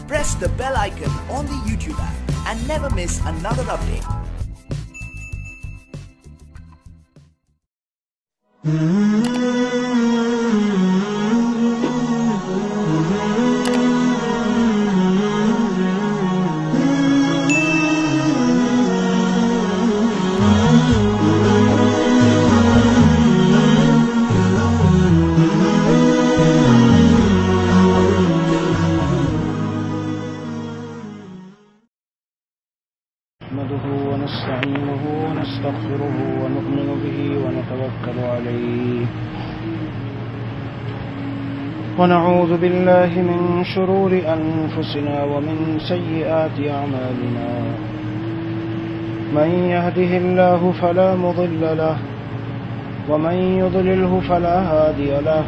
press the bell icon on the YouTube app and never miss another update. ونستعينه ونستغفره ونؤمن به ونتوكل عليه ونعوذ بالله من شرور أنفسنا ومن سيئات أعمالنا من يهده الله فلا مضل له ومن يضلله فلا هادي له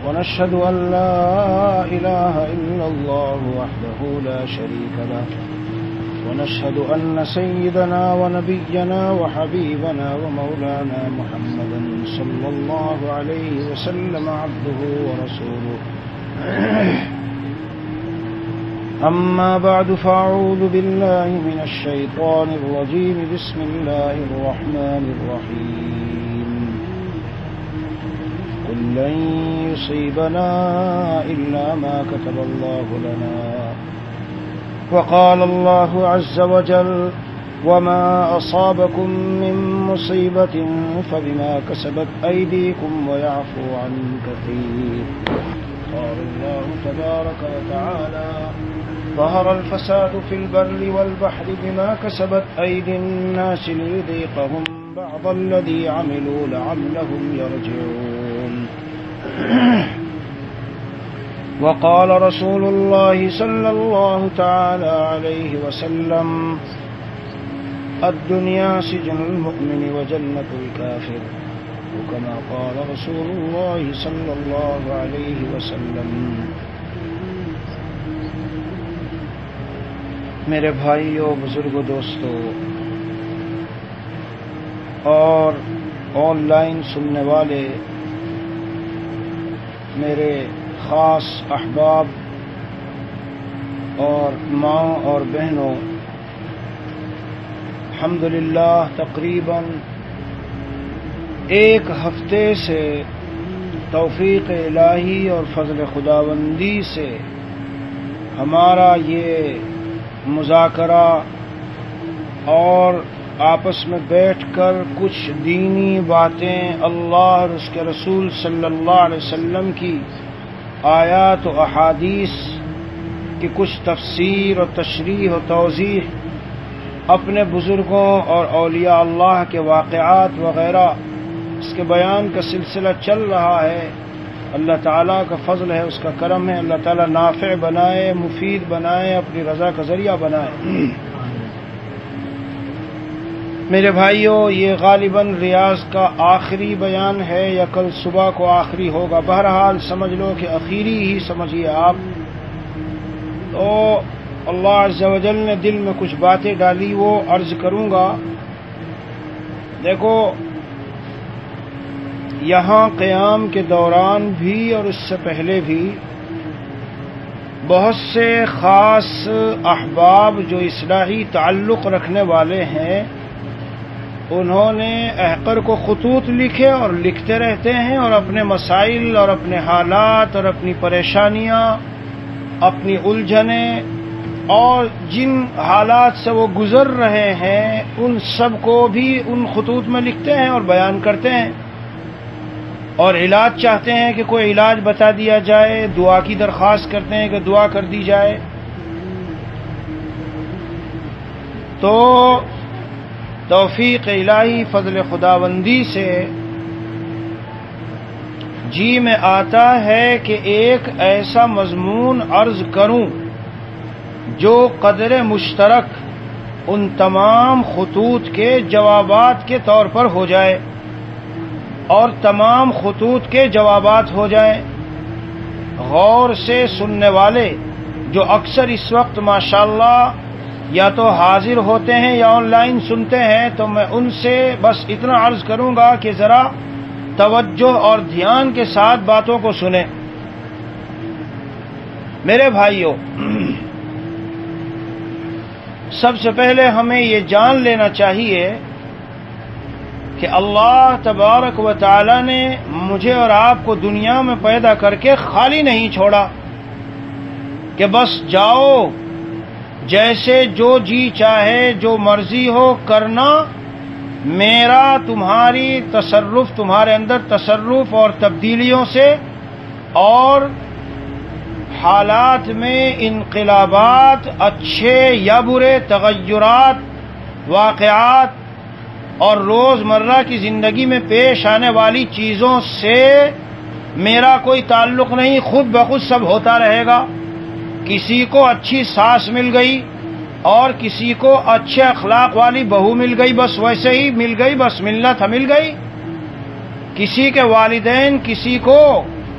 ونشهد أن لا إله إلا الله وحده لا شريك له ونشهد أن سيدنا ونبينا وحبيبنا ومولانا محمدا صلى الله عليه وسلم عبده ورسوله أما بعد فأعوذ بالله من الشيطان الرجيم بسم الله الرحمن الرحيم قل لن يصيبنا إلا ما كتب الله لنا وقال الله عز وجل وما أصابكم من مصيبة فبما كسبت أيديكم ويعفو عن كثير قال الله تبارك وتعالى ظهر الفساد في البر والبحر بما كسبت أيدي الناس ليذيقهم بعض الذي عملوا لعلهم يرجعون وقال رسول الله صلى الله تعالى عليه وسلم الدنيا سجن المؤمن وجنة الكافر وكما قال رسول الله صلى الله عليه وسلم. میرے بھائیو، بزرگو، دوستو اور آن لائن سننے والے میرے خاص احباب اور ماں اور بہنوں، الحمدللہ تقریباً ایک ہفتے سے توفیق الہی اور فضل خداوندی سے ہمارا یہ مذاکرہ اور آپس میں بیٹھ کر کچھ دینی باتیں اللہ اور اس کے رسول صلی اللہ علیہ وسلم کی آیات و احادیث کی کچھ تفسیر و تشریح و توضیح، اپنے بزرگوں اور اولیاء اللہ کے واقعات وغیرہ اس کے بیان کا سلسلہ چل رہا ہے. اللہ تعالیٰ کا فضل ہے، اس کا کرم ہے. اللہ تعالیٰ نافع بنائے، مفید بنائے، اپنی رضا کا ذریعہ بنائے. میرے بھائیوں، یہ غالباً ریاض کا آخری بیان ہے یا کل صبح کو آخری ہوگا. بہرحال سمجھ لو کہ آخری ہی سمجھیے آپ. تو اللہ عز و جل نے دل میں کچھ باتیں ڈالی، وہ عرض کروں گا. دیکھو، یہاں قیام کے دوران بھی اور اس سے پہلے بھی بہت سے خاص احباب جو اصلاحی تعلق رکھنے والے ہیں، انہوں نے احقر کو خطوط لکھے اور لکھتے رہتے ہیں، اور اپنے مسائل اور اپنے حالات اور اپنی پریشانیاں، اپنی الجھنیں اور جن حالات سے وہ گزر رہے ہیں ان سب کو بھی ان خطوط میں لکھتے ہیں اور بیان کرتے ہیں، اور علاج چاہتے ہیں کہ کوئی علاج بتا دیا جائے، دعا کی درخواست کرتے ہیں کہ دعا کر دی جائے. تو توفیق الہی، فضل خداوندی سے جی میں آتا ہے کہ ایک ایسا مضمون عرض کروں جو قدر مشترک ان تمام خطوط کے جوابات کے طور پر ہو جائے، اور تمام خطوط کے جوابات ہو جائیں. غور سے سننے والے جو اکثر اس وقت ماشاءاللہ یا تو حاضر ہوتے ہیں یا آن لائن سنتے ہیں، تو میں ان سے بس اتنا عرض کروں گا کہ ذرا توجہ اور دھیان کے ساتھ باتوں کو سنیں. میرے بھائیوں، سب سے پہلے ہمیں یہ جان لینا چاہیے کہ اللہ تبارک و تعالی نے مجھے اور آپ کو دنیا میں پیدا کر کے خالی نہیں چھوڑا کہ بس جاؤ جیسے جو جی چاہے جو مرضی ہو کرنا، میرا تمہاری تصرف، تمہارے اندر تصرف اور تبدیلیوں سے اور حالات میں انقلابات، اچھے یا برے تغیرات، واقعات اور روزمرہ کی زندگی میں پیش آنے والی چیزوں سے میرا کوئی تعلق نہیں، خود بخود سب ہوتا رہے گا۔ کسی کو اچھی ساس مل گئی اور کسی کو اچھے اخلاق والی بہو مل گئی، بس ویسے ہی مل گئی، بس ملنا تھا مل گئی۔ کسی کے والدین کسی کو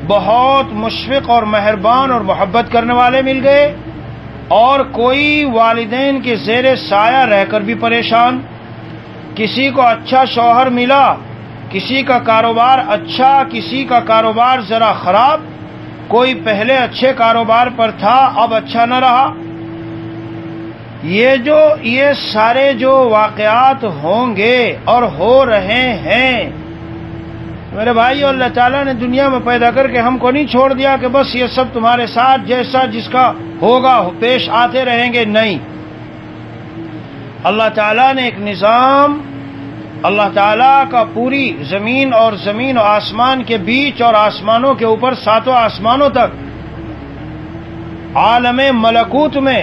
بہت مشفق اور مہربان اور محبت کرنے والے مل گئے، اور کوئی والدین کے زیر سایہ رہ کر بھی پریشان۔ کسی کو اچھا شوہر ملا، کسی کا کاروبار اچھا، کسی کا کاروبار ذرا خراب، کوئی پہلے اچھے کاروبار پر تھا اب اچھا نہ رہا۔ یہ سارے جو واقعات ہوں گے اور ہو رہے ہیں میرے بھائی، اللہ تعالیٰ نے دنیا میں پیدا کر کے ہم کو نہیں چھوڑ دیا کہ بس یہ سب تمہارے ساتھ جیسا جس کا ہوگا پیش آتے رہیں گے، نہیں۔ اللہ تعالیٰ نے ایک نظام، اللہ تعالیٰ کا پوری زمین اور آسمان کے بیچ اور آسمانوں کے اوپر ساتوں آسمانوں تک عالم ملکوت میں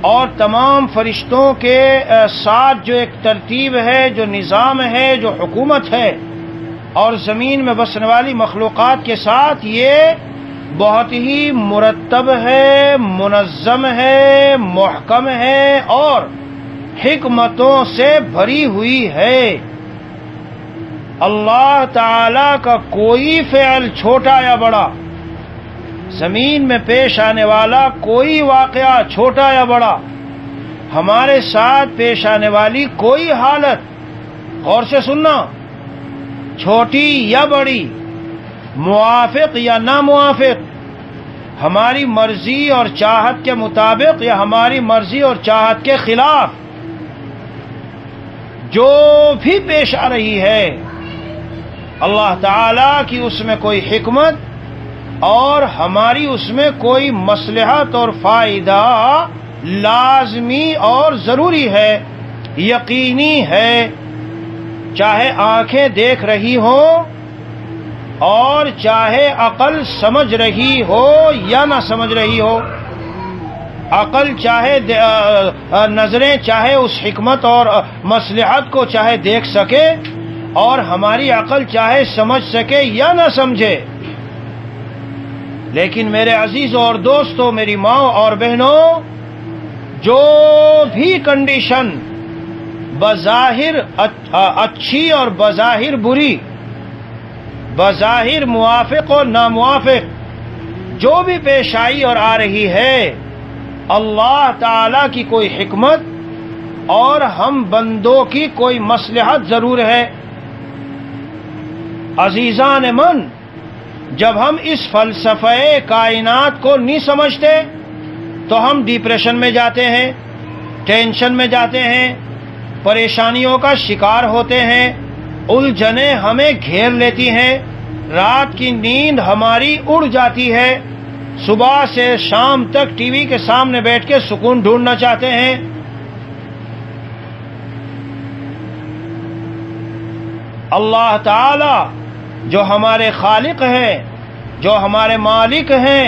اور تمام فرشتوں کے ساتھ جو ایک ترتیب ہے، جو نظام ہے، جو حکومت ہے، اور زمین میں بسنے والی مخلوقات کے ساتھ یہ بہت ہی مرتب ہے، منظم ہے، محکم ہے اور حکمتوں سے بھری ہوئی ہے۔ اللہ تعالی کا کوئی فعل چھوٹا یا بڑا، زمین میں پیش آنے والا کوئی واقعہ چھوٹا یا بڑا، ہمارے ساتھ پیش آنے والی کوئی حالت، غور سے سننا، چھوٹی یا بڑی، موافق یا ناموافق، ہماری مرضی اور چاہت کے مطابق یا ہماری مرضی اور چاہت کے خلاف جو بھی پیش آ رہی ہے، اللہ تعالی کی اس میں کوئی حکمت اور ہماری اس میں کوئی مصلحت اور فائدہ لازمی اور ضروری ہے، یقینی ہے، چاہے آنکھیں دیکھ رہی ہوں اور چاہے عقل سمجھ رہی ہو یا نہ سمجھ رہی ہو، عقل چاہے نظریں چاہے اس حکمت اور مصلحت کو چاہے دیکھ سکے اور ہماری عقل چاہے سمجھ سکے یا نہ سمجھے، لیکن میرے عزیزوں اور دوستوں، میری ماں اور بہنوں، جو بھی کنڈیشن بظاہر اچھی اور بظاہر بری، بظاہر موافق اور ناموافق جو بھی پیش آئی اور آ رہی ہے، اللہ تعالی کی کوئی حکمت اور ہم بندوں کی کوئی مصلحت ضرور ہے۔ عزیزان من، جب ہم اس فلسفہ کائنات کو نہیں سمجھتے تو ہم ڈپریشن میں جاتے ہیں، ٹینشن میں جاتے ہیں، پریشانیوں کا شکار ہوتے ہیں، الجھنیں ہمیں گھیر لیتی ہیں، رات کی نیند ہماری اڑ جاتی ہے، صبح سے شام تک ٹی وی کے سامنے بیٹھ کے سکون ڈھونڈنا چاہتے ہیں۔ اللہ تعالی جو ہمارے خالق ہیں، جو ہمارے مالک ہیں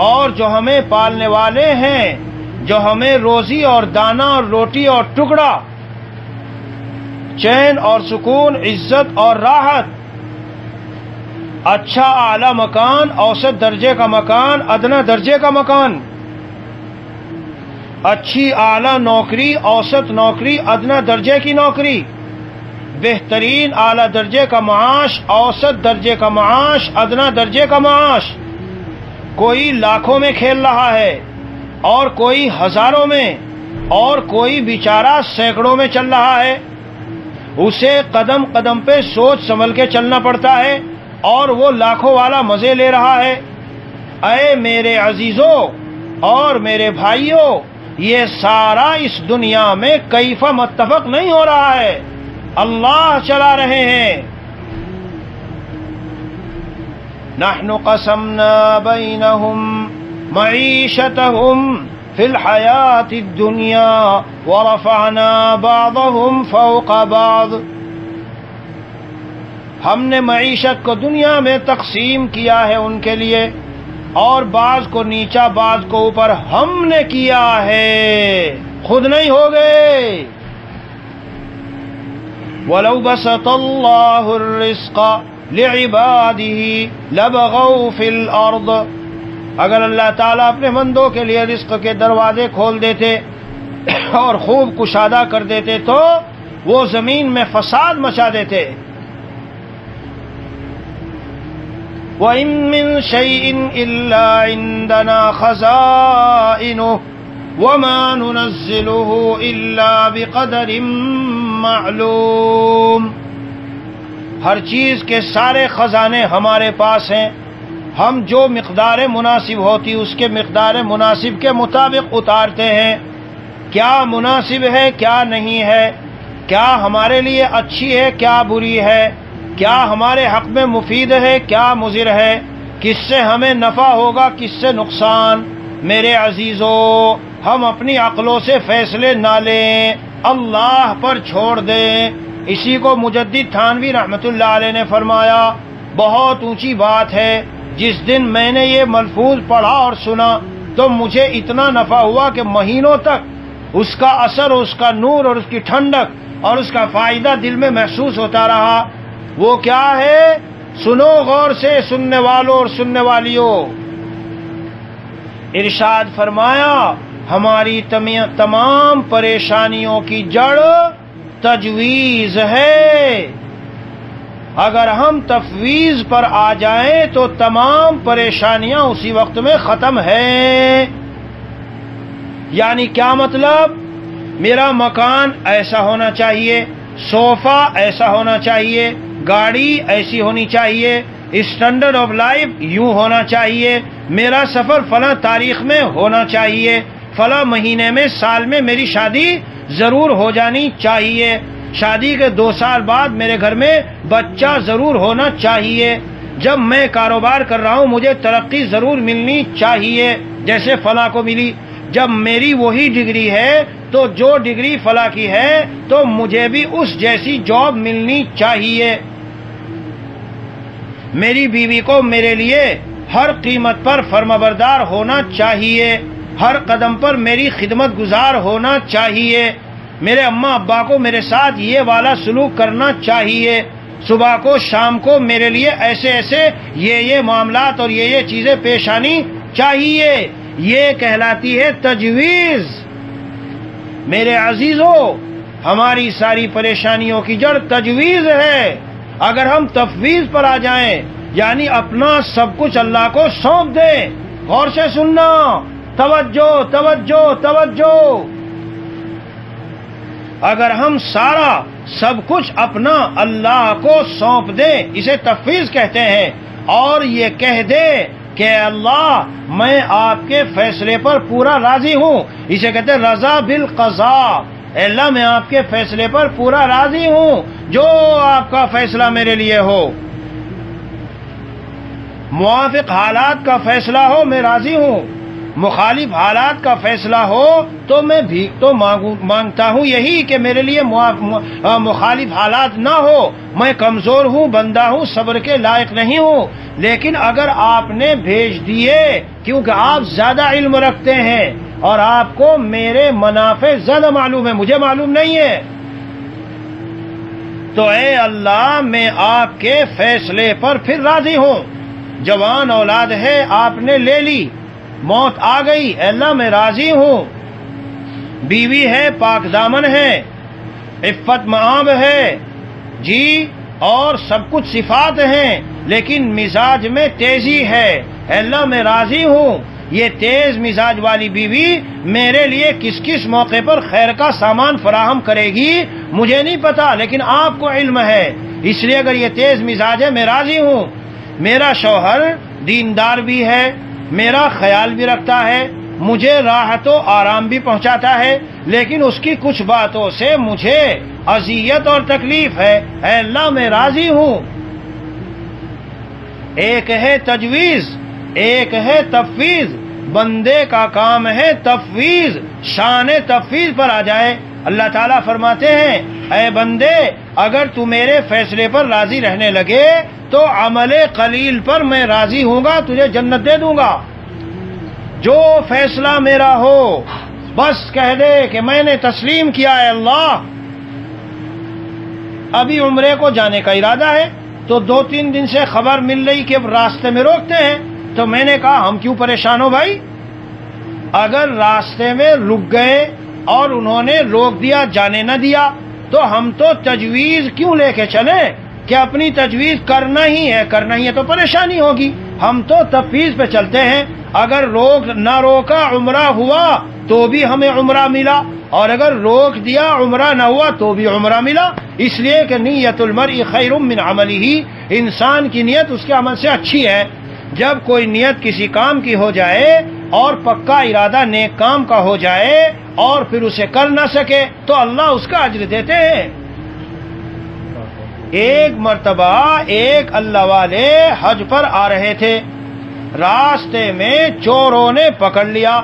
اور جو ہمیں پالنے والے ہیں، جو ہمیں روزی اور دانہ اور روٹی اور ٹکڑا، چین اور سکون، عزت اور راحت، اچھا اعلی مکان، اوسط درجے کا مکان، ادنا درجے کا مکان، اچھی اعلی نوکری، اوسط نوکری، ادنا درجے کی نوکری، بہترین اعلی درجے کا معاش، اوسط درجے کا معاش، ادنا درجے کا معاش، کوئی لاکھوں میں کھیل رہا ہے اور کوئی ہزاروں میں اور کوئی بیچارہ سینکڑوں میں چل رہا ہے، اسے قدم قدم پہ سوچ سنبھل کے چلنا پڑتا ہے اور وہ لاکھوں والا مزے لے رہا ہے۔ اے میرے عزیزوں اور میرے بھائیوں، یہ سارا اس دنیا میں کیف متفق نہیں ہو رہا ہے، اللہ چلا رہے ہیں۔ نحن قسمنا بینہم معیشتہم فی الحیات الدنیا ورفعنا بعضهم فوق بعض، ہم نے معیشت کو دنیا میں تقسیم کیا ہے ان کے لیے، اور بعض کو نیچا بعض کو اوپر ہم نے کیا ہے، خود نہیں ہو گئے۔ وَلَوْ بَسَطَ اللَّهُ الرِّزْقَ لِعِبَادِهِ لَبَغَوْا فِي الْأَرْضِ، اگر اللہ تعالیٰ اپنے بندوں کے لیے رزق کے دروازے کھول دیتے اور خوب کشادہ کر دیتے تو وہ زمین میں فساد مچا دیتے۔ وَإِن مِّن شَيْءٍ إِلَّا عِندَنَا خَزَائِنُهُ وَمَا نُنَزِّلُهُ إِلَّا بِقَدَرٍ مَّعْلُومٍ، ہر چیز کے سارے خزانے ہمارے پاس ہیں، ہم جو مقدار مناسب ہوتی اس کے مقدار مناسب کے مطابق اتارتے ہیں، کیا مناسب ہے کیا نہیں ہے، کیا ہمارے لیے اچھی ہے کیا بری ہے، کیا ہمارے حق میں مفید ہے کیا مضر ہے، کس سے ہمیں نفع ہوگا کس سے نقصان۔ میرے عزیزو، ہم اپنی عقلوں سے فیصلے نہ لیں، اللہ پر چھوڑ دیں۔ اسی کو مجدد تھانوی رحمت اللہ علیہ نے فرمایا، بہت اونچی بات ہے، جس دن میں نے یہ ملفوظ پڑھا اور سنا تو مجھے اتنا نفع ہوا کہ مہینوں تک اس کا اثر، اس کا نور اور اس کی ٹھنڈک اور اس کا فائدہ دل میں محسوس ہوتا رہا۔ وہ کیا ہے؟ سنو غور سے سننے والوں اور سننے والیوں، ارشاد فرمایا ہماری تمام پریشانیوں کی جڑ تجویز ہے، اگر ہم تفویض پر آ جائیں تو تمام پریشانیاں اسی وقت میں ختم ہیں۔ یعنی کیا مطلب؟ میرا مکان ایسا ہونا چاہیے، صوفہ ایسا ہونا چاہیے، گاڑی ایسی ہونی چاہیے، اسٹینڈرڈ آف لائف یوں ہونا چاہیے، میرا سفر فلاں تاریخ میں ہونا چاہیے، فلاں مہینے میں سال میں میری شادی ضرور ہو جانی چاہیے، شادی کے 2 سال بعد میرے گھر میں بچہ ضرور ہونا چاہیے، جب میں کاروبار کر رہا ہوں مجھے ترقی ضرور ملنی چاہیے جیسے فلاں کو ملی، جب میری وہی ڈگری ہے تو جو ڈگری فلاں کی ہے تو مجھے بھی اس جیسی جاب ملنی چاہیے، میری بیوی کو میرے لیے ہر قیمت پر فرمانبردار ہونا چاہیے، ہر قدم پر میری خدمت گزار ہونا چاہیے، میرے اماں ابا کو میرے ساتھ یہ والا سلوک کرنا چاہیے، صبح کو شام کو میرے لیے ایسے ایسے یہ معاملات اور یہ چیزیں پیش آنی چاہیے، یہ کہلاتی ہے تجویز۔ میرے عزیزو، ہماری ساری پریشانیوں کی جڑ تجویز ہے۔ اگر ہم تفویض پر آ جائیں یعنی اپنا سب کچھ اللہ کو سونپ دیں، غور سے سننا، توجہ توجہ توجہ، اگر ہم سارا سب کچھ اپنا اللہ کو سونپ دیں، اسے تفویض کہتے ہیں، اور یہ کہہ دے کہ اللہ میں آپ کے فیصلے پر پورا راضی ہوں، اسے کہتے ہیں رضا بالقضاء، اللہ میں آپ کے فیصلے پر پورا راضی ہوں، جو آپ کا فیصلہ میرے لیے ہو، موافق حالات کا فیصلہ ہو میں راضی ہوں، مخالف حالات کا فیصلہ ہو تو میں بھیک تو مانگتا ہوں یہی کہ میرے لیے مخالف حالات نہ ہو، میں کمزور ہوں، بندہ ہوں، صبر کے لائق نہیں ہوں، لیکن اگر آپ نے بھیج دیے کیونکہ آپ زیادہ علم رکھتے ہیں اور آپ کو میرے منافع زیادہ معلوم ہے، مجھے معلوم نہیں ہے، تو اے اللہ میں آپ کے فیصلے پر پھر راضی ہوں۔ جوان اولاد ہے آپ نے لے لی، موت آ گئی، اے اللہ میں راضی ہوں، بیوی ہے پاک دامن ہے، عفت معاب ہے جی، اور سب کچھ صفات ہیں، لیکن مزاج میں تیزی ہے، اے اللہ میں راضی ہوں، یہ تیز مزاج والی بیوی میرے لیے کس کس موقع پر خیر کا سامان فراہم کرے گی مجھے نہیں پتا، لیکن آپ کو علم ہے، اس لیے اگر یہ تیز مزاج ہے میں راضی ہوں، میرا شوہر دیندار بھی ہے، میرا خیال بھی رکھتا ہے، مجھے راحت و آرام بھی پہنچاتا ہے، لیکن اس کی کچھ باتوں سے مجھے اذیت اور تکلیف ہے۔ اے اللہ میں راضی ہوں۔ ایک ہے تجویز، ایک ہے تفویض۔ بندے کا کام ہے تفویض، شان تفویض پر آ جائے۔ اللہ تعالیٰ فرماتے ہیں اے بندے اگر تو میرے فیصلے پر راضی رہنے لگے تو عمل قلیل پر میں راضی ہوں گا، تجھے جنت دے دوں گا۔ جو فیصلہ میرا ہو بس کہہ دے کہ میں نے تسلیم کیا ہے اللہ۔ ابھی عمرے کو جانے کا ارادہ ہے تو 2-3 دن سے خبر مل رہی کہ راستے میں روکتے ہیں، تو میں نے کہا ہم کیوں پریشان ہو بھائی؟ اگر راستے میں رک گئے اور انہوں نے روک دیا، جانے نہ دیا، تو ہم تو تجویز کیوں لے کے چلیں کہ اپنی تجویز کرنا ہی ہے تو پریشانی ہوگی۔ ہم تو تفویض پہ چلتے ہیں، اگر روک نہ روکا عمرہ ہوا تو بھی ہمیں عمرہ ملا، اور اگر روک دیا عمرہ نہ ہوا تو بھی عمرہ ملا۔ اس لیے کہ نیت المرء خیر من عملہ، انسان کی نیت اس کے عمل سے اچھی ہے۔ جب کوئی نیت کسی کام کی ہو جائے اور پکا ارادہ نیک کام کا ہو جائے اور پھر اسے کر نہ سکے تو اللہ اس کا اجر دیتے ہیں۔ ایک مرتبہ ایک اللہ والے حج پر آ رہے تھے، راستے میں چوروں نے پکڑ لیا۔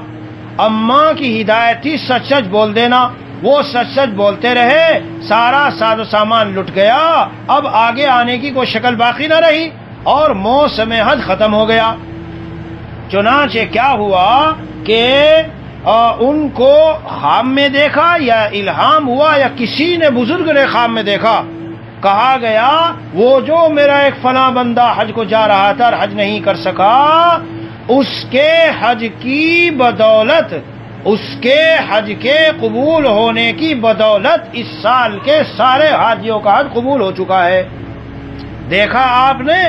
اماں کی ہدایت تھی سچ سچ بول دینا، وہ سچ سچ بولتے رہے، سارا ساز و سامان لٹ گیا، اب آگے آنے کی کوئی شکل باقی نہ رہی اور موسم حج ختم ہو گیا۔ چنانچہ کیا ہوا کہ ان کو خواب میں دیکھا یا الہام ہوا یا کسی نے بزرگ نے خواب میں دیکھا، کہا گیا وہ جو میرا ایک فلاں بندہ حج کو جا رہا تھا اور حج نہیں کر سکا، اس کے حج کی بدولت، اس کے حج کے قبول ہونے کی بدولت اس سال کے سارے حاجیوں کا حج قبول ہو چکا ہے۔ دیکھا آپ نے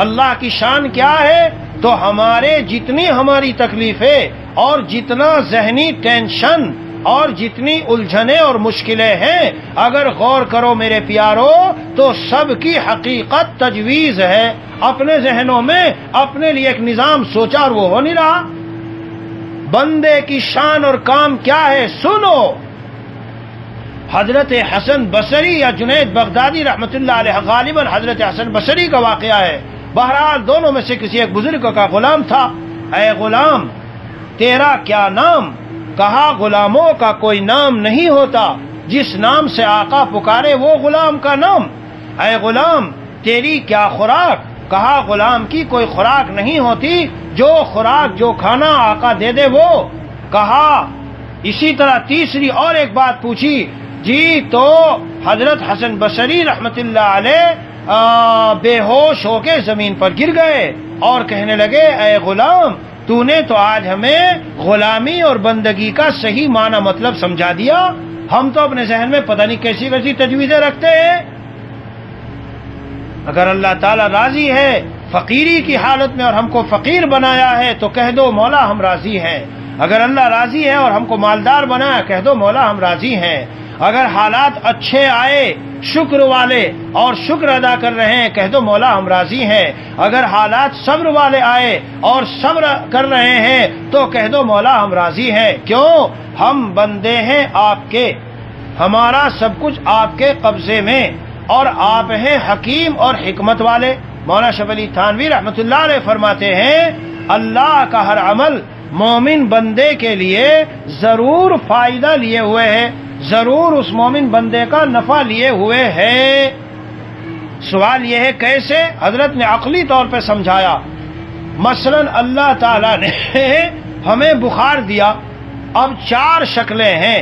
اللہ کی شان کیا ہے؟ تو ہمارے جتنی ہماری تکلیفیں اور جتنا ذہنی ٹینشن اور جتنی الجھنیں اور مشکلیں ہیں، اگر غور کرو میرے پیارو تو سب کی حقیقت تجویز ہے۔ اپنے ذہنوں میں اپنے لیے ایک نظام سوچا اور وہ ہو نہیں رہا۔ بندے کی شان اور کام کیا ہے سنو۔ حضرت حسن بصری یا جنید بغدادی رحمت اللہ علیہ، غالباً حضرت حسن بصری کا واقعہ ہے، بہرحال دونوں میں سے کسی ایک بزرگ کا غلام تھا۔ اے غلام تیرا کیا نام؟ کہا غلاموں کا کوئی نام نہیں ہوتا، جس نام سے آقا پکارے وہ غلام کا نام۔ اے غلام تیری کیا خوراک؟ کہا غلام کی کوئی خوراک نہیں ہوتی، جو خوراک جو کھانا آقا دے دے وہ۔ کہا اسی طرح تیسری اور ایک بات پوچھی، جی تو حضرت حسن بصری رحمت اللہ علیہ بے ہوش ہو کے زمین پر گر گئے اور کہنے لگے اے غلام تو نے تو آج ہمیں غلامی اور بندگی کا صحیح معنی مطلب سمجھا دیا، ہم تو اپنے ذہن میں پتہ نہیں کیسی کیسی تجویزیں رکھتے ہیں۔ اگر اللہ تعالیٰ راضی ہے فقیری کی حالت میں اور ہم کو فقیر بنایا ہے تو کہہ دو مولا ہم راضی ہیں۔ اگر اللہ راضی ہے اور ہم کو مالدار بنایا کہہ دو مولا ہم راضی ہیں۔ اگر حالات اچھے آئے شکر والے اور شکر ادا کر رہے ہیں کہہ دو مولا ہم راضی ہیں۔ اگر حالات صبر والے آئے اور صبر کر رہے ہیں تو کہہ دو مولا ہم راضی ہیں۔ کیوں؟ ہم بندے ہیں آپ کے، ہمارا سب کچھ آپ کے قبضے میں، اور آپ ہیں حکیم اور حکمت والے۔ مولانا شف علی تھانوی رحمت اللہ علیہ فرماتے ہیں اللہ کا ہر عمل مومن بندے کے لیے ضرور فائدہ لیے ہوئے ہے، ضرور اس مومن بندے کا نفع لیے ہوئے ہے۔ سوال یہ ہے کیسے؟ حضرت نے عقلی طور پہ سمجھایا۔ مثلا اللہ تعالیٰ نے ہمیں بخار دیا، اب 4 شکلیں ہیں۔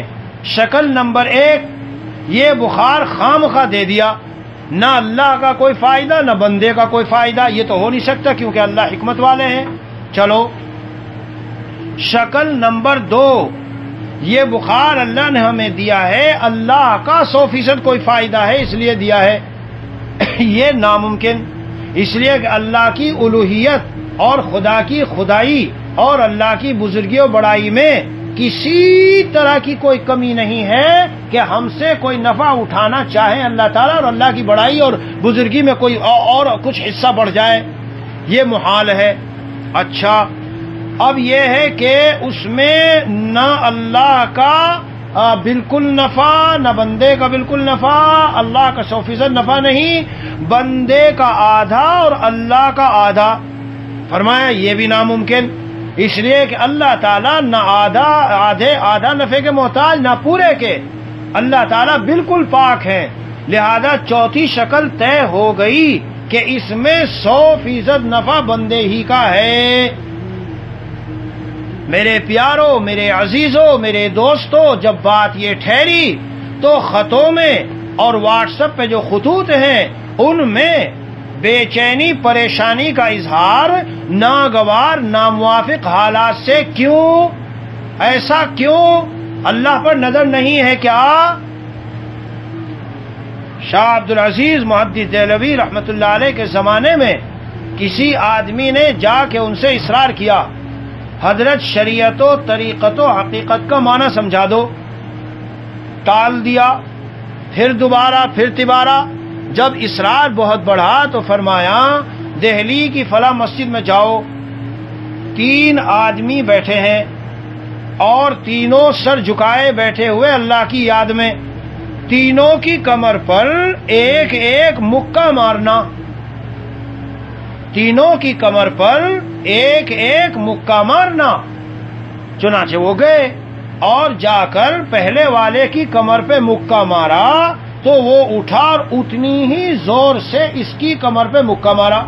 شکل نمبر 1، یہ بخار خامخواہ دے دیا، نہ اللہ کا کوئی فائدہ نہ بندے کا کوئی فائدہ، یہ تو ہو نہیں سکتا کیونکہ اللہ حکمت والے ہیں۔ چلو شکل نمبر 2، یہ بخار اللہ نے ہمیں دیا ہے، اللہ کا 100% کوئی فائدہ ہے اس لیے دیا ہے، یہ ناممکن، اس لیے کہ اللہ کی الوہیت اور خدا کی خدائی اور اللہ کی بزرگی و بڑائی میں کسی طرح کی کوئی کمی نہیں ہے کہ ہم سے کوئی نفع اٹھانا چاہے اللہ تعالیٰ اور اللہ کی بڑائی اور بزرگی میں کوئی اور کچھ حصہ بڑھ جائے، یہ محال ہے۔ اچھا اب یہ ہے کہ اس میں نہ اللہ کا بالکل نفع نہ بندے کا بالکل نفع، اللہ کا 100% نفع نہیں، بندے کا آدھا اور اللہ کا آدھا۔ فرمایا یہ بھی ناممکن، اس لیے کہ اللہ تعالیٰ نہ آدھا نفع کے محتاج نہ پورے کے، اللہ تعالیٰ بالکل پاک ہیں، لہذا چوتھی شکل طے ہو گئی کہ اس میں 100% نفع بندے ہی کا ہے۔ میرے پیاروں، میرے عزیزوں، میرے دوستوں، جب بات یہ ٹھہری تو خطوں میں اور واٹس ایپ پہ جو خطوط ہیں ان میں بے چینی پریشانی کا اظہار ناگوار ناموافق حالات سے کیوں؟ ایسا کیوں؟ اللہ پر نظر نہیں ہے کیا؟ شاہ عبدالعزیز محدث دہلوی رحمۃ اللہ علیہ کے زمانے میں کسی آدمی نے جا کے ان سے اصرار کیا، حضرت شریعت و طریقت و حقیقت کا معنی سمجھا دو۔ ٹال دیا، پھر دوبارہ، پھر تبارہ۔ جب اصرار بہت بڑھا تو فرمایا دہلی کی فلاں مسجد میں جاؤ، 3 آدمی بیٹھے ہیں اور تینوں سر جھکائے بیٹھے ہوئے اللہ کی یاد میں، تینوں کی کمر پر ایک ایک مکہ مارنا، تینوں کی کمر پر ایک ایک مکہ مارنا۔ چنانچہ وہ گئے اور جا کر پہلے والے کی کمر پہ مکہ مارا تو وہ اٹھا اور اتنی ہی زور سے اس کی کمر پہ مکہ مارا۔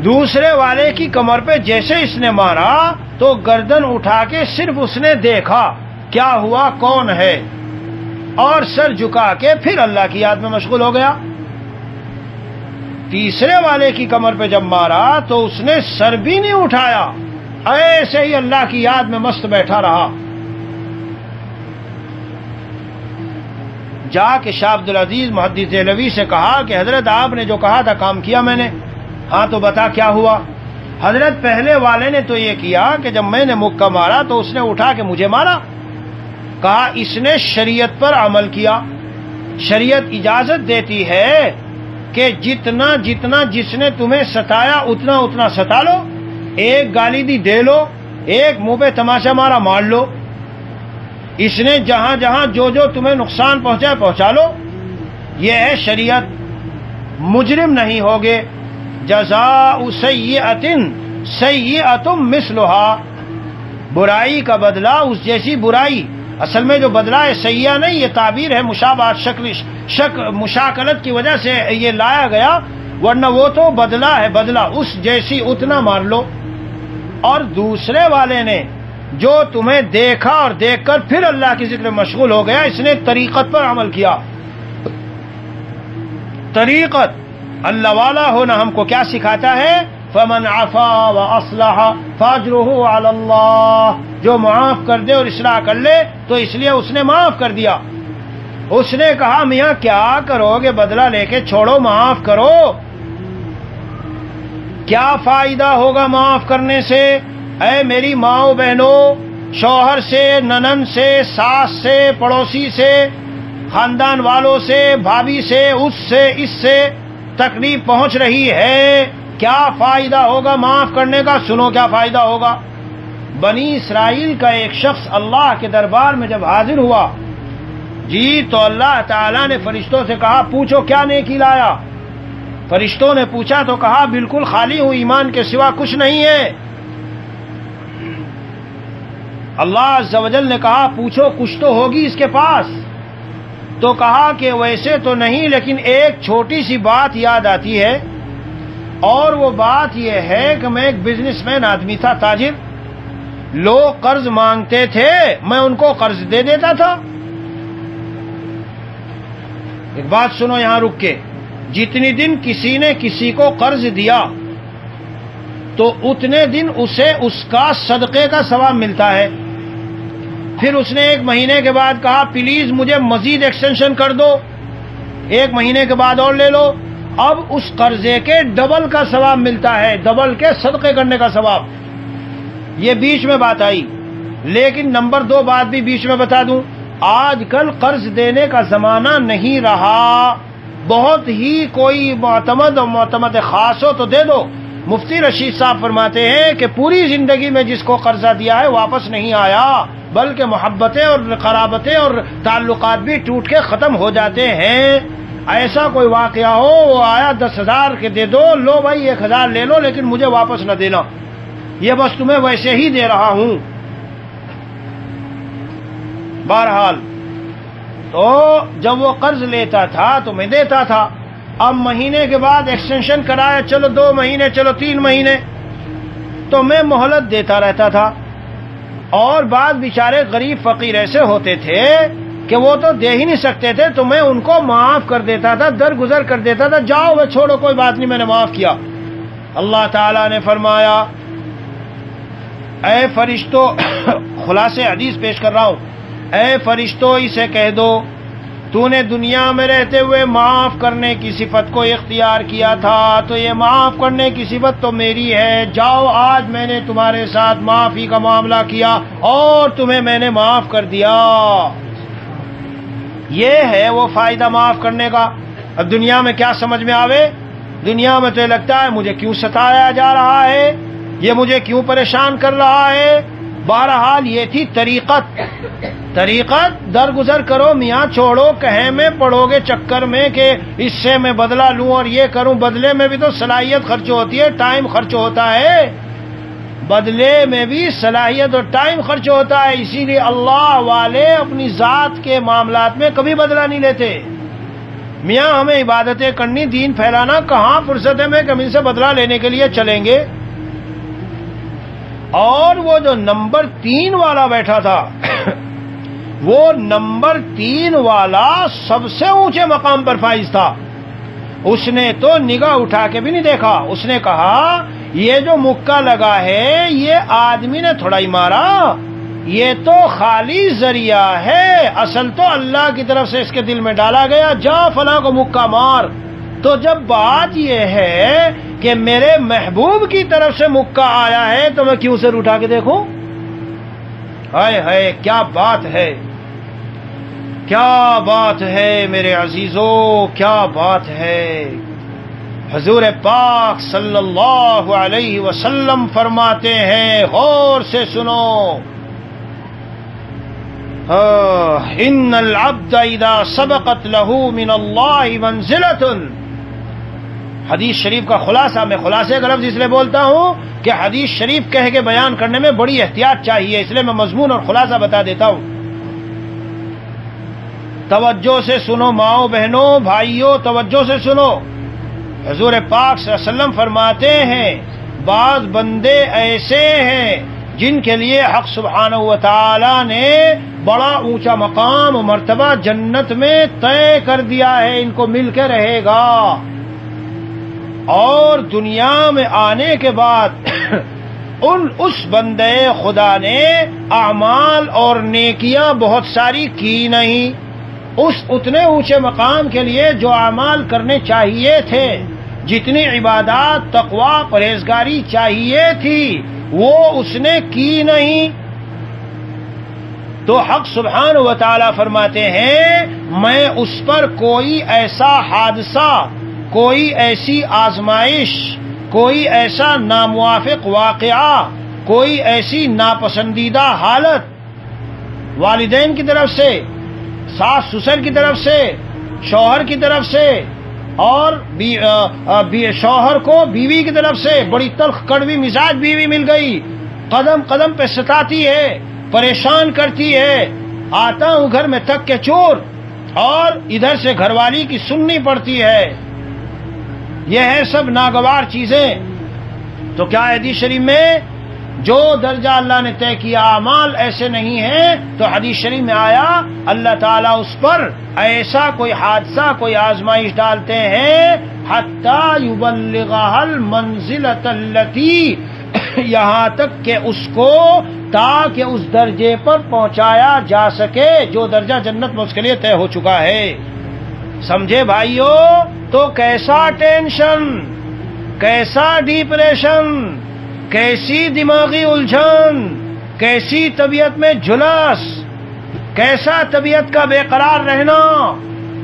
دوسرے والے کی کمر پہ جیسے اس نے مارا تو گردن اٹھا کے صرف اس نے دیکھا کیا ہوا، کون ہے، اور سر جھکا کے پھر اللہ کی یاد میں مشغول ہو گیا۔ تیسرے والے کی کمر پہ جب مارا تو اس نے سر بھی نہیں اٹھایا، ایسے ہی اللہ کی یاد میں مست بیٹھا رہا۔ جا کے شاہ عبدالعزیز محدث دہلوی سے کہا کہ حضرت آپ نے جو کہا تھا کام کیا میں نے؟ ہاں تو بتا کیا ہوا؟ حضرت پہلے والے نے تو یہ کیا کہ جب میں نے مکہ مارا تو اس نے اٹھا کے مجھے مارا۔ کہا اس نے شریعت پر عمل کیا، شریعت اجازت دیتی ہے کہ جتنا جتنا جس نے تمہیں ستایا اتنا اتنا ستا لو، ایک گالی دی دے لو، ایک منہ پہ تماشا مارا مار لو، اس نے جہاں جہاں جو جو تمہیں نقصان پہنچایا پہنچا لو، یہ ہے شریعت، مجرم نہیں ہوگے۔ جزاء سیئۃ سیئۃ مثلھا، برائی کا بدلہ اس جیسی برائی۔ اصل میں جو بدلہ ہے سیئہ نہیں، یہ تعبیر ہے مشابہت مشاکلت کی وجہ سے یہ لایا گیا، ورنہ وہ تو بدلہ ہے، بدلہ اس جیسی اتنا مار لو۔ اور دوسرے والے نے جو تمہیں دیکھا اور دیکھ کر پھر اللہ کی ذکر میں مشغول ہو گیا، اس نے طریقت پر عمل کیا۔ طریقت اللہ والا ہونا ہم کو کیا سکھاتا ہے؟ فمن عفا واصلح فاجرہ علی اللہ، جو معاف کر دے اور اصلاح کر لے تو اس لیے اس نے معاف کر دیا۔ اس نے کہا میاں کیا کرو گے، بدلہ لے کے چھوڑو، معاف کرو، کیا فائدہ ہوگا معاف کرنے سے؟ اے میری ماؤں بہنوں، شوہر سے، ننند سے، ساس سے، پڑوسی سے، خاندان والوں سے، بھابھی سے، اس سے، اس سے تکلیف پہنچ رہی ہے، کیا فائدہ ہوگا معاف کرنے کا؟ سنو کیا فائدہ ہوگا۔ بنی اسرائیل کا ایک شخص اللہ کے دربار میں جب حاضر ہوا جی تو اللہ تعالیٰ نے فرشتوں سے کہا پوچھو کیا نیکی لایا؟ فرشتوں نے پوچھا تو کہا بالکل خالی ہوں، ایمان کے سوا کچھ نہیں ہے۔ اللہ عز و جل نے کہا پوچھو کچھ تو ہوگی اس کے پاس، تو کہا کہ ویسے تو نہیں لیکن ایک چھوٹی سی بات یاد آتی ہے، اور وہ بات یہ ہے کہ میں ایک بزنس مین آدمی تھا، تاجر، لوگ قرض مانگتے تھے میں ان کو قرض دے دیتا تھا۔ ایک بات سنو یہاں رک کے، جتنی دن کسی نے کسی کو قرض دیا تو اتنے دن اسے اس کا صدقے کا ثواب ملتا ہے۔ پھر اس نے 1 مہینے کے بعد کہا پلیز مجھے مزید ایکسٹینشن کر دو، 1 مہینے کے بعد اور لے لو، اب اس قرضے کے ڈبل کا ثواب ملتا ہے، ڈبل کے صدقے کرنے کا ثواب۔ یہ بیچ میں بات آئی، لیکن نمبر 2 بات بھی بیچ میں بتا دوں، آج کل قرض دینے کا زمانہ نہیں رہا، بہت ہی کوئی معتمد اور معتمد خاص ہو تو دے دو، مفتی رشید صاحب فرماتے ہیں کہ پوری زندگی میں جس کو قرضہ دیا ہے واپس نہیں آیا، بلکہ محبتیں اور قرابتیں اور تعلقات بھی ٹوٹ کے ختم ہو جاتے ہیں۔ ایسا کوئی واقعہ ہو، وہ آیا 10,000 کے دے دو، لو بھائی 1,000 لے لو لیکن مجھے واپس نہ دینا، یہ بس تمہیں ویسے ہی دے رہا ہوں۔ بہرحال تو جب وہ قرض لیتا تھا تو میں دیتا تھا، اب مہینے کے بعد ایکسٹینشن کرایا، چلو 2 مہینے، چلو 3 مہینے، تو میں مہلت دیتا رہتا تھا۔ اور بعض بیچارے غریب فقیر ایسے ہوتے تھے کہ وہ تو دے ہی نہیں سکتے تھے، تو میں ان کو معاف کر دیتا تھا، درگزر کر دیتا تھا، جاؤ وہ چھوڑو کوئی بات نہیں، میں نے معاف کیا۔ اللہ تعالیٰ نے فرمایا اے فرشتوں خلاصے حدیث پیش کر رہا ہوں، اے فرشتوں اسے کہہ دو تو نے دنیا میں رہتے ہوئے معاف کرنے کی صفت کو اختیار کیا تھا، تو یہ معاف کرنے کی صفت تو میری ہے، جاؤ آج میں نے تمہارے ساتھ معافی کا معاملہ کیا اور تمہیں میں نے معاف کر دیا۔ یہ ہے وہ فائدہ معاف کرنے کا۔ اب دنیا میں کیا سمجھ میں آوے؟ دنیا میں تو یہ لگتا ہے مجھے کیوں ستایا جا رہا ہے، یہ مجھے کیوں پریشان کر رہا ہے۔ بہرحال یہ تھی طریقت درگزر کرو میاں، چھوڑو، کہیں میں پڑو گے چکر میں کہ اس سے میں بدلہ لوں اور یہ کروں، بدلے میں بھی تو صلاحیت خرچ ہوتی ہے، ٹائم خرچ ہوتا ہے، بدلے میں بھی صلاحیت اور ٹائم خرچ ہوتا ہے۔ اسی لیے اللہ والے اپنی ذات کے معاملات میں کبھی بدلہ نہیں لیتے۔ میاں ہمیں عبادتیں کرنی، دین پھیلانا، کہاں فرصت ہے میں کمی سے بدلہ لینے کے لیے چلیں گے۔ اور وہ جو نمبر 3 والا بیٹھا تھا وہ نمبر 3 والا سب سے اونچے مقام پر فائز تھا، اس نے تو نگاہ اٹھا کے بھی نہیں دیکھا، اس نے کہا یہ جو مکہ لگا ہے یہ آدمی نے تھوڑا ہی مارا، یہ تو خالی ذریعہ ہے، اصل تو اللہ کی طرف سے اس کے دل میں ڈالا گیا، جا فلاں کو مکہ مار۔ تو جب بات یہ ہے کہ میرے محبوب کی طرف سے مکہ آیا ہے تو میں کیوں سر اٹھا کے دیکھوں؟ ہائے ہائے کیا بات ہے، کیا بات ہے میرے عزیزوں، کیا بات ہے۔ حضور پاک صلی اللہ علیہ وسلم فرماتے ہیں، غور سے سنو، ان العبد اذا سبقت له من اللہ منزلۃ۔ حدیث شریف کا خلاصہ، میں خلاصے کا لفظ اس لیے بولتا ہوں کہ حدیث شریف کہہ کے بیان کرنے میں بڑی احتیاط چاہیے، اس لیے میں مضمون اور خلاصہ بتا دیتا ہوں۔ توجہ سے سنو ماؤں بہنوں بھائیوں، توجہ سے سنو۔ حضور پاک صلی اللہ علیہ وسلم فرماتے ہیں بعض بندے ایسے ہیں جن کے لیے حق سبحانہ و تعالی نے بڑا اونچا مقام و مرتبہ جنت میں طے کر دیا ہے، ان کو مل کے رہے گا، اور دنیا میں آنے کے بعد اس بندے خدا نے اعمال اور نیکیاں بہت ساری کی نہیں، اس اتنے اونچے مقام کے لیے جو اعمال کرنے چاہیے تھے، جتنی عبادات تقوی پرہیزگاری چاہیے تھی وہ اس نے کی نہیں، تو حق سبحانہ و تعالی فرماتے ہیں میں اس پر کوئی ایسا حادثہ، کوئی ایسی آزمائش، کوئی ایسا ناموافق واقعہ، کوئی ایسی ناپسندیدہ حالت والدین کی طرف سے، ساس سسر کی طرف سے، شوہر کی طرف سے، اور شوہر کو بیوی کی طرف سے بڑی تلخ کڑوی مزاج بیوی مل گئی، قدم قدم پہ ستاتی ہے، پریشان کرتی ہے، آتا ہوں گھر میں تک کے چور، اور ادھر سے گھر والی کی سننی پڑتی ہے، یہ ہے سب ناگوار چیزیں۔ تو کیا حدیث شریف میں جو درجہ اللہ نے طے کیا اعمال ایسے نہیں ہیں، تو حدیث شریف میں آیا اللہ تعالیٰ اس پر ایسا کوئی حادثہ، کوئی آزمائش ڈالتے ہیں حتی یبلغها المنزلۃ التی، یہاں تک کہ اس کو تاکہ اس درجے پر پہنچایا جا سکے جو درجہ جنت میں اس کے لیے طے ہو چکا ہے۔ سمجھے بھائیو؟ تو کیسا ٹینشن، کیسا ڈپریشن، کیسی دماغی الجھن، کیسی طبیعت میں جھلس، کیسا طبیعت کا بے قرار رہنا،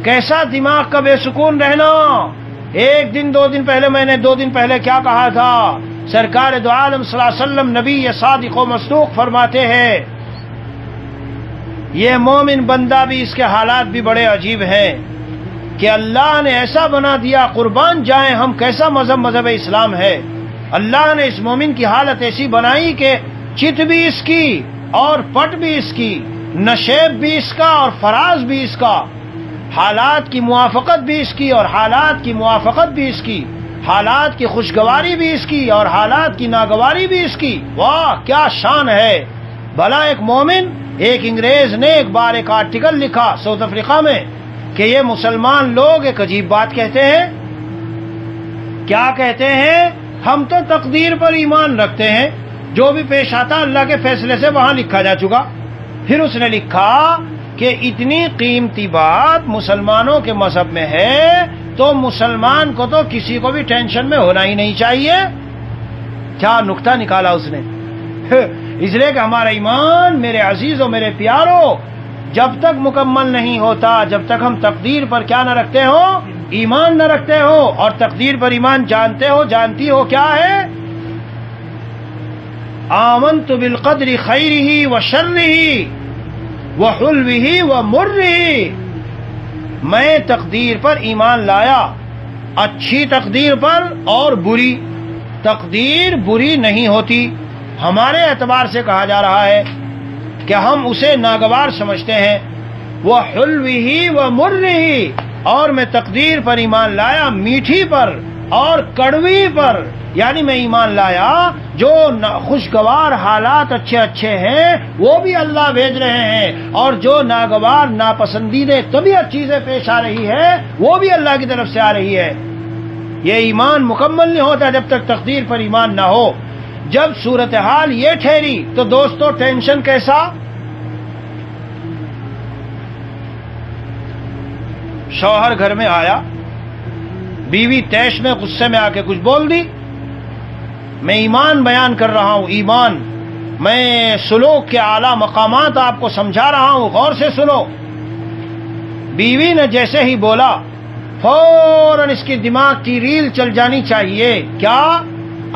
کیسا دماغ کا بے سکون رہنا، ایک دن دو دن پہلے میں نے 2 دن پہلے کیا کہا تھا؟ سرکار دو عالم صلی اللہ علیہ وسلم نبی صادق و مصدوق فرماتے ہیں یہ مومن بندہ بھی اس کے حالات بھی بڑے عجیب ہیں کہ اللہ نے ایسا بنا دیا، قربان جائیں ہم کیسا مذہب اسلام ہے، اللہ نے اس مومن کی حالت ایسی بنائی کہ چت بھی اس کی اور پٹ بھی اس کی، نشیب بھی اس کا اور فراز بھی اس کا، حالات کی موافقت بھی اس کی اور حالات کی موافقت بھی اس کی، حالات کی خوشگواری بھی اس کی اور حالات کی ناگواری بھی اس کی۔ واہ کیا شان ہے! بھلا ایک مومن، ایک انگریز نے ایک بار ایک آرٹیکل لکھا ساؤتھ افریقہ میں کہ یہ مسلمان لوگ ایک عجیب بات کہتے ہیں۔ کیا کہتے ہیں؟ ہم تو تقدیر پر ایمان رکھتے ہیں، جو بھی پیش آتا اللہ کے فیصلے سے وہاں لکھا جا چکا۔ پھر اس نے لکھا کہ اتنی قیمتی بات مسلمانوں کے مذہب میں ہے تو مسلمان کو تو کسی کو بھی ٹینشن میں ہونا ہی نہیں چاہیے۔ کیا نکتہ نکالا اس نے! اس لیے کہ ہمارا ایمان میرے عزیزوں میرے پیاروں جب تک مکمل نہیں ہوتا، جب تک ہم تقدیر پر کیا نہ رکھتے ہو، ایمان نہ رکھتے ہو، اور تقدیر پر ایمان جانتے ہو، جانتی ہو کیا ہے؟ آمنت بالقدر خیرہ وشرہ وحلوہ ومرہ، میں تقدیر پر ایمان لایا، اچھی تقدیر پر اور بری تقدیر بری نہیں ہوتی۔ ہمارے اعتبار سے کہا جا رہا ہے کہ ہم اسے ناگوار سمجھتے ہیں۔ وحلوہ ومرہ، اور میں تقدیر پر ایمان لایا میٹھی پر اور کڑوی پر، یعنی میں ایمان لایا جو خوشگوار حالات اچھے اچھے ہیں وہ بھی اللہ بھیج رہے ہیں، اور جو ناگوار ناپسندیدہ طبیعت چیزیں پیش آ رہی ہے وہ بھی اللہ کی طرف سے آ رہی ہے۔ یہ ایمان مکمل نہیں ہوتا جب تک تقدیر پر ایمان نہ ہو۔ جب صورتحال یہ ٹھہری تو دوستو ٹینشن کیسا؟ شوہر گھر میں آیا، بیوی تیش میں غصے میں آ کے کچھ بول دی۔ میں ایمان بیان کر رہا ہوں، ایمان، میں سلوک کے اعلیٰ مقامات آپ کو سمجھا رہا ہوں، غور سے سنو۔ بیوی نے جیسے ہی بولا فوراً اس کی دماغ کی ریل چل جانی چاہیے۔ کیا؟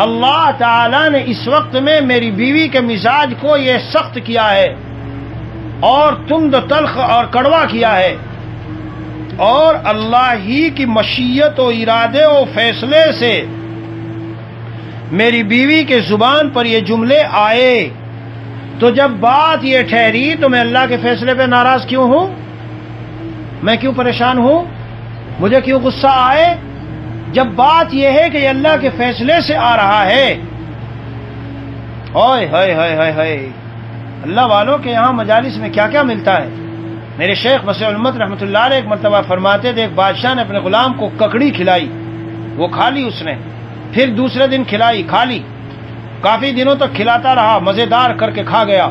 اللہ تعالی نے اس وقت میں میری بیوی کے مزاج کو یہ سخت کیا ہے اور تند تلخ اور کڑوا کیا ہے، اور اللہ ہی کی مشیت و ارادے و فیصلے سے میری بیوی کے زبان پر یہ جملے آئے، تو جب بات یہ ٹھہری تو میں اللہ کے فیصلے پہ ناراض کیوں ہوں؟ میں کیوں پریشان ہوں؟ مجھے کیوں غصہ آئے؟ جب بات یہ ہے کہ یہ اللہ کے فیصلے سے آ رہا ہے۔ اوئے ہائے ہائے ہائے ہائے، اللہ والوں کے یہاں مجالس میں کیا کیا ملتا ہے۔ میرے شیخ مسیح الامت رحمۃ اللہ علیہ ایک مرتبہ فرماتے تھے ایک بادشاہ نے اپنے غلام کو ککڑی کھلائی، وہ کھا لی اس نے، پھر دوسرے دن کھلائی، کھا لی، کافی دنوں تک کھلاتا رہا، مزیدار کر کے کھا گیا۔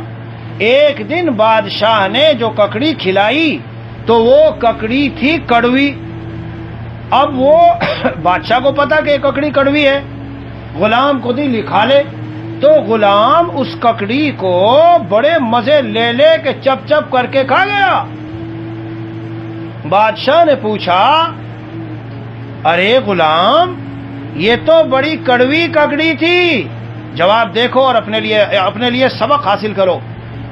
ایک دن بادشاہ نے جو ککڑی کھلائی تو وہ ککڑی تھی کڑوی۔ اب وہ بادشاہ کو پتا کہ ککڑی کڑوی ہے، غلام کو دی لکھا لے، تو غلام اس ککڑی کو بڑے مزے لے لے کے چپ چپ کر کے کھا گیا۔ بادشاہ نے پوچھا ارے غلام یہ تو بڑی کڑوی ککڑی تھی، جواب دیکھو اور اپنے لیے سبق حاصل کرو۔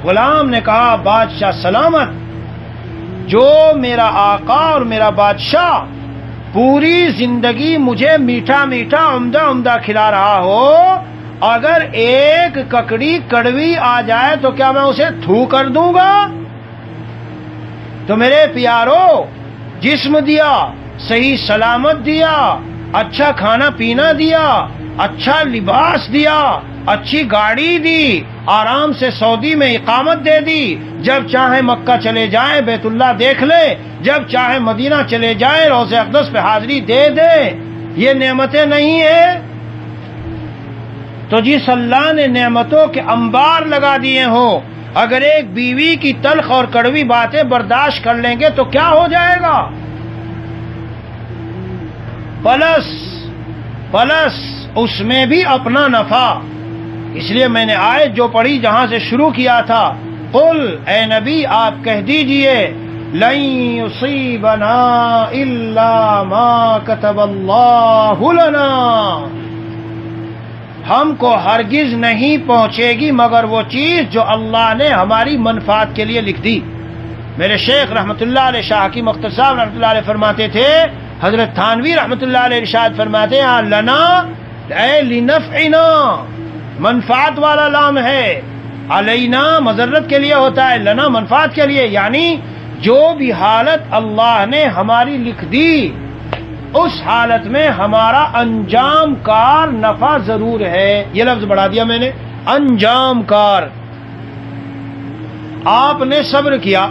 غلام نے کہا بادشاہ سلامت، جو میرا آقا اور میرا بادشاہ پوری زندگی مجھے میٹھا میٹھا عمدہ عمدہ کھلا رہا ہو، اگر ایک ککڑی کڑوی آ جائے تو کیا میں اسے تھو کر دوں گا؟ تو میرے پیارو، جسم دیا، صحیح سلامت دیا، اچھا کھانا پینا دیا، اچھا لباس دیا، اچھی گاڑی دی، آرام سے سعودی میں اقامت دے دی، جب چاہے مکہ چلے جائیں بیت اللہ دیکھ لے، جب چاہے مدینہ چلے جائیں روضہ اقدس پہ حاضری دے دے، یہ نعمتیں نہیں ہیں؟ تو جس اللہ نے نعمتوں کے انبار لگا دیے ہوں، اگر ایک بیوی کی تلخ اور کڑوی باتیں برداشت کر لیں گے تو کیا ہو جائے گا؟ پلس اس میں بھی اپنا نفع۔ اس لیے میں نے آیت جو پڑھی جہاں سے شروع کیا تھا، قل اے نبی آپ کہہ دیجئے لن یصیبنا الا ما کتب اللہ لنا، ہم کو ہرگز نہیں پہنچے گی مگر وہ چیز جو اللہ نے ہماری منفعت کے لیے لکھ دی۔ میرے شیخ رحمت اللہ علیہ، شاہ حکیم مختار صاحب رحمت اللہ علیہ فرماتے تھے، حضرت تھانوی رحمت اللہ علیہ ارشاد فرماتے ہیں لنا اے لنفعنا، منفعت والا لام ہے، علینا مضرت کے لیے ہوتا ہے، لنا منفعت کے لیے، یعنی جو بھی حالت اللہ نے ہماری لکھ دی اس حالت میں ہمارا انجام کار نفع ضرور ہے۔ یہ لفظ بڑھا دیا میں نے، انجام کار۔ آپ نے صبر کیا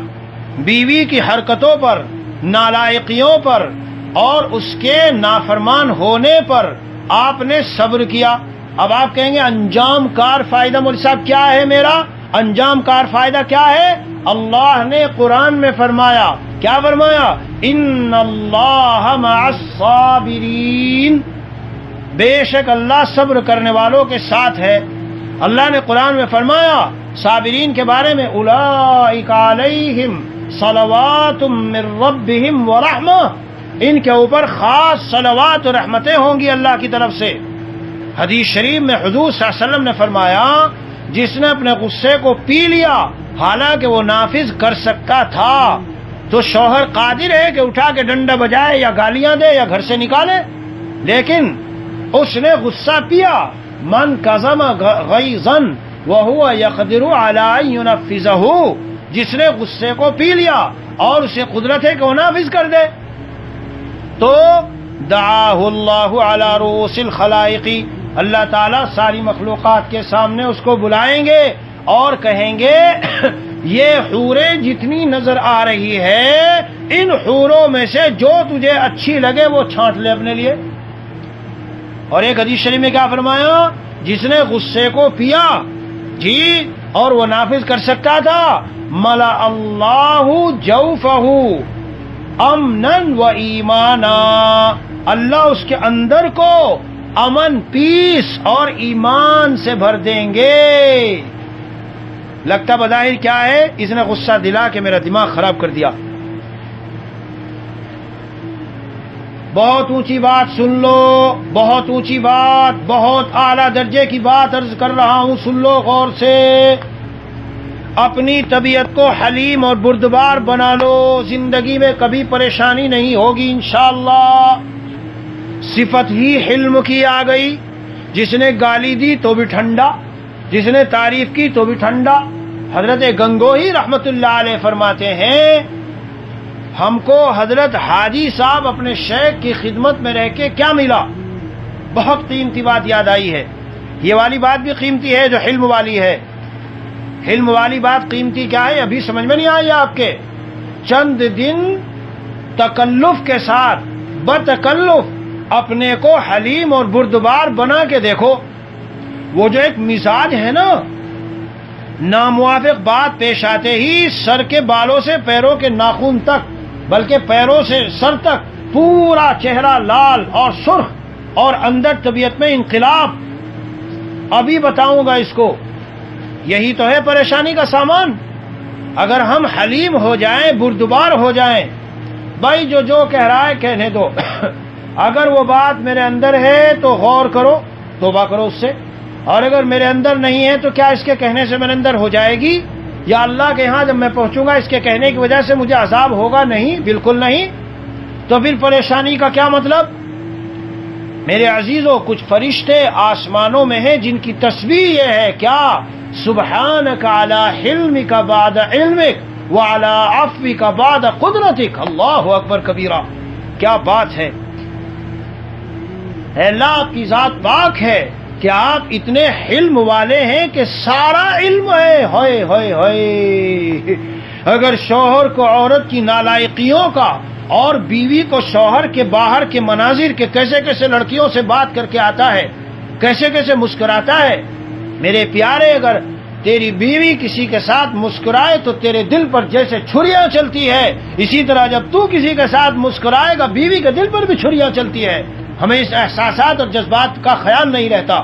بیوی کی حرکتوں پر، نالائقیوں پر اور اس کے نافرمان ہونے پر آپ نے صبر کیا۔ اب آپ کہیں گے انجام کار فائدہ مولوی صاحب کیا ہے میرا؟ انجام کار فائدہ کیا ہے؟ اللہ نے قرآن میں فرمایا، کیا فرمایا؟ ان اللہ مع الصابرین، بے شک اللہ صبر کرنے والوں کے ساتھ ہے۔ اللہ نے قرآن میں فرمایا صابرین کے بارے میں، اولئک علیہم صلوات من ربہم ورحمہ، ان کے اوپر خاص صلوات و رحمتیں ہوں گی اللہ کی طرف سے۔ حدیث شریف میں حضور صلی اللہ علیہ وسلم نے فرمایا جس نے اپنے غصے کو پی لیا حالانکہ وہ نافذ کر سکتا تھا، تو شوہر قادر ہے کہ اٹھا کے ڈنڈا بجائے یا گالیاں دے یا گھر سے نکالے، لیکن اس نے غصہ پیا۔ من کظم غیظا وهو يقدر على ان ينفذه، جس نے غصے کو پی لیا اور اسے قدرت ہے کہ وہ نافذ کر دے، تو دعاہ اللہ علی رؤوس الخلائق، اللہ تعالیٰ ساری مخلوقات کے سامنے اس کو بلائیں گے اور کہیں گے یہ حوریں جتنی نظر آ رہی ہے ان حوروں میں سے جو تجھے اچھی لگے وہ چھانٹ لے اپنے لیے۔ اور ایک حدیث شریف میں کیا فرمایا؟ جس نے غصے کو پیا جی اور وہ نافذ کر سکتا تھا، ملا اللہ جوفہ امنا و ایمانا، اللہ اس کے اندر کو امن، پیس اور ایمان سے بھر دیں گے۔ لگتا بظاہر کیا ہے؟ اس نے غصہ دلا کے میرا دماغ خراب کر دیا۔ بہت اونچی بات سن لو، بہت اونچی بات، بہت اعلیٰ درجے کی بات عرض کر رہا ہوں، سن لو غور سے۔ اپنی طبیعت کو حلیم اور بردبار بنا لو، زندگی میں کبھی پریشانی نہیں ہوگی انشاءاللہ۔ صفت ہی حلم کی آ گئی، جس نے گالی دی تو بھی ٹھنڈا، جس نے تعریف کی تو بھی ٹھنڈا۔ حضرت گنگوہی رحمت اللہ علیہ فرماتے ہیں ہم کو حضرت حاجی صاحب اپنے شیخ کی خدمت میں رہ کے کیا ملا؟ بہت قیمتی بات یاد آئی ہے۔ یہ والی بات بھی قیمتی ہے جو حلم والی ہے۔ حلم والی بات قیمتی کیا ہے ابھی سمجھ میں نہیں آئی آپ کے؟ چند دن تکلف کے ساتھ بتکلف اپنے کو حلیم اور بردبار بنا کے دیکھو۔ وہ جو ایک مزاج ہے نا، ناموافق بات پیش آتے ہی سر کے بالوں سے پیروں کے ناخن تک، بلکہ پیروں سے سر تک پورا چہرہ لال اور سرخ اور اندر طبیعت میں انقلاب۔ ابھی بتاؤں گا اس کو۔ یہی تو ہے پریشانی کا سامان۔ اگر ہم حلیم ہو جائیں، بردبار ہو جائیں، بھائی جو کہہ رہا ہے کہنے دو، اگر وہ بات میرے اندر ہے تو غور کرو، توبہ کرو اس سے، اور اگر میرے اندر نہیں ہے تو کیا اس کے کہنے سے میرے اندر ہو جائے گی؟ یا اللہ کے ہاں جب میں پہنچوں گا اس کے کہنے کی وجہ سے مجھے عذاب ہوگا؟ نہیں، بالکل نہیں۔ تو پھر پریشانی کا کیا مطلب؟ میرے عزیزوں، کچھ فرشتے آسمانوں میں ہیں جن کی تسبیح یہ ہے کیا؟ سبحانک علی حلمک بعد علمک وعلی عفوک بعد قدرتک۔ اللہ اکبر کبیرہ، کیا بات ہے! اللہ آپ کی ذات پاک ہے کہ آپ اتنے حلم والے ہیں کہ سارا علم ہے۔ ہوئے ہوئے ہوئے، اگر شوہر کو عورت کی نالائقیوں کا اور بیوی کو شوہر کے باہر کے مناظر کے کیسے کیسے لڑکیوں سے بات کر کے آتا ہے، کیسے کیسے مسکراتا ہے، میرے پیارے اگر تیری بیوی کسی کے ساتھ مسکرائے تو تیرے دل پر جیسے چھریاں چلتی ہے، اسی طرح جب تو کسی کے ساتھ مسکرائے گا بیوی کے دل پر بھی چھریاں چلتی ہے۔ ہمیں اس احساسات اور جذبات کا خیال نہیں رہتا۔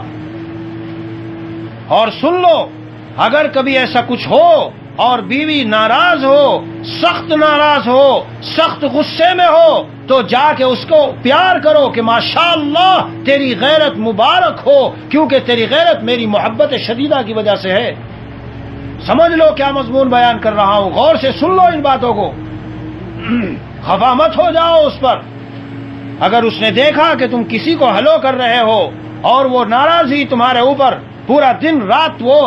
اور سن لو، اگر کبھی ایسا کچھ ہو اور بیوی ناراض ہو، سخت ناراض ہو، سخت غصے میں ہو، تو جا کے اس کو پیار کرو کہ ماشاءاللہ تیری غیرت مبارک ہو، کیونکہ تیری غیرت میری محبت شدیدہ کی وجہ سے ہے۔ سمجھ لو کیا مضمون بیان کر رہا ہوں، غور سے سن لو ان باتوں کو، خفا مت ہو جاؤ اس پر۔ اگر اس نے دیکھا کہ تم کسی کو ہلو کر رہے ہو اور وہ ناراضی تمہارے اوپر پورا دن رات وہ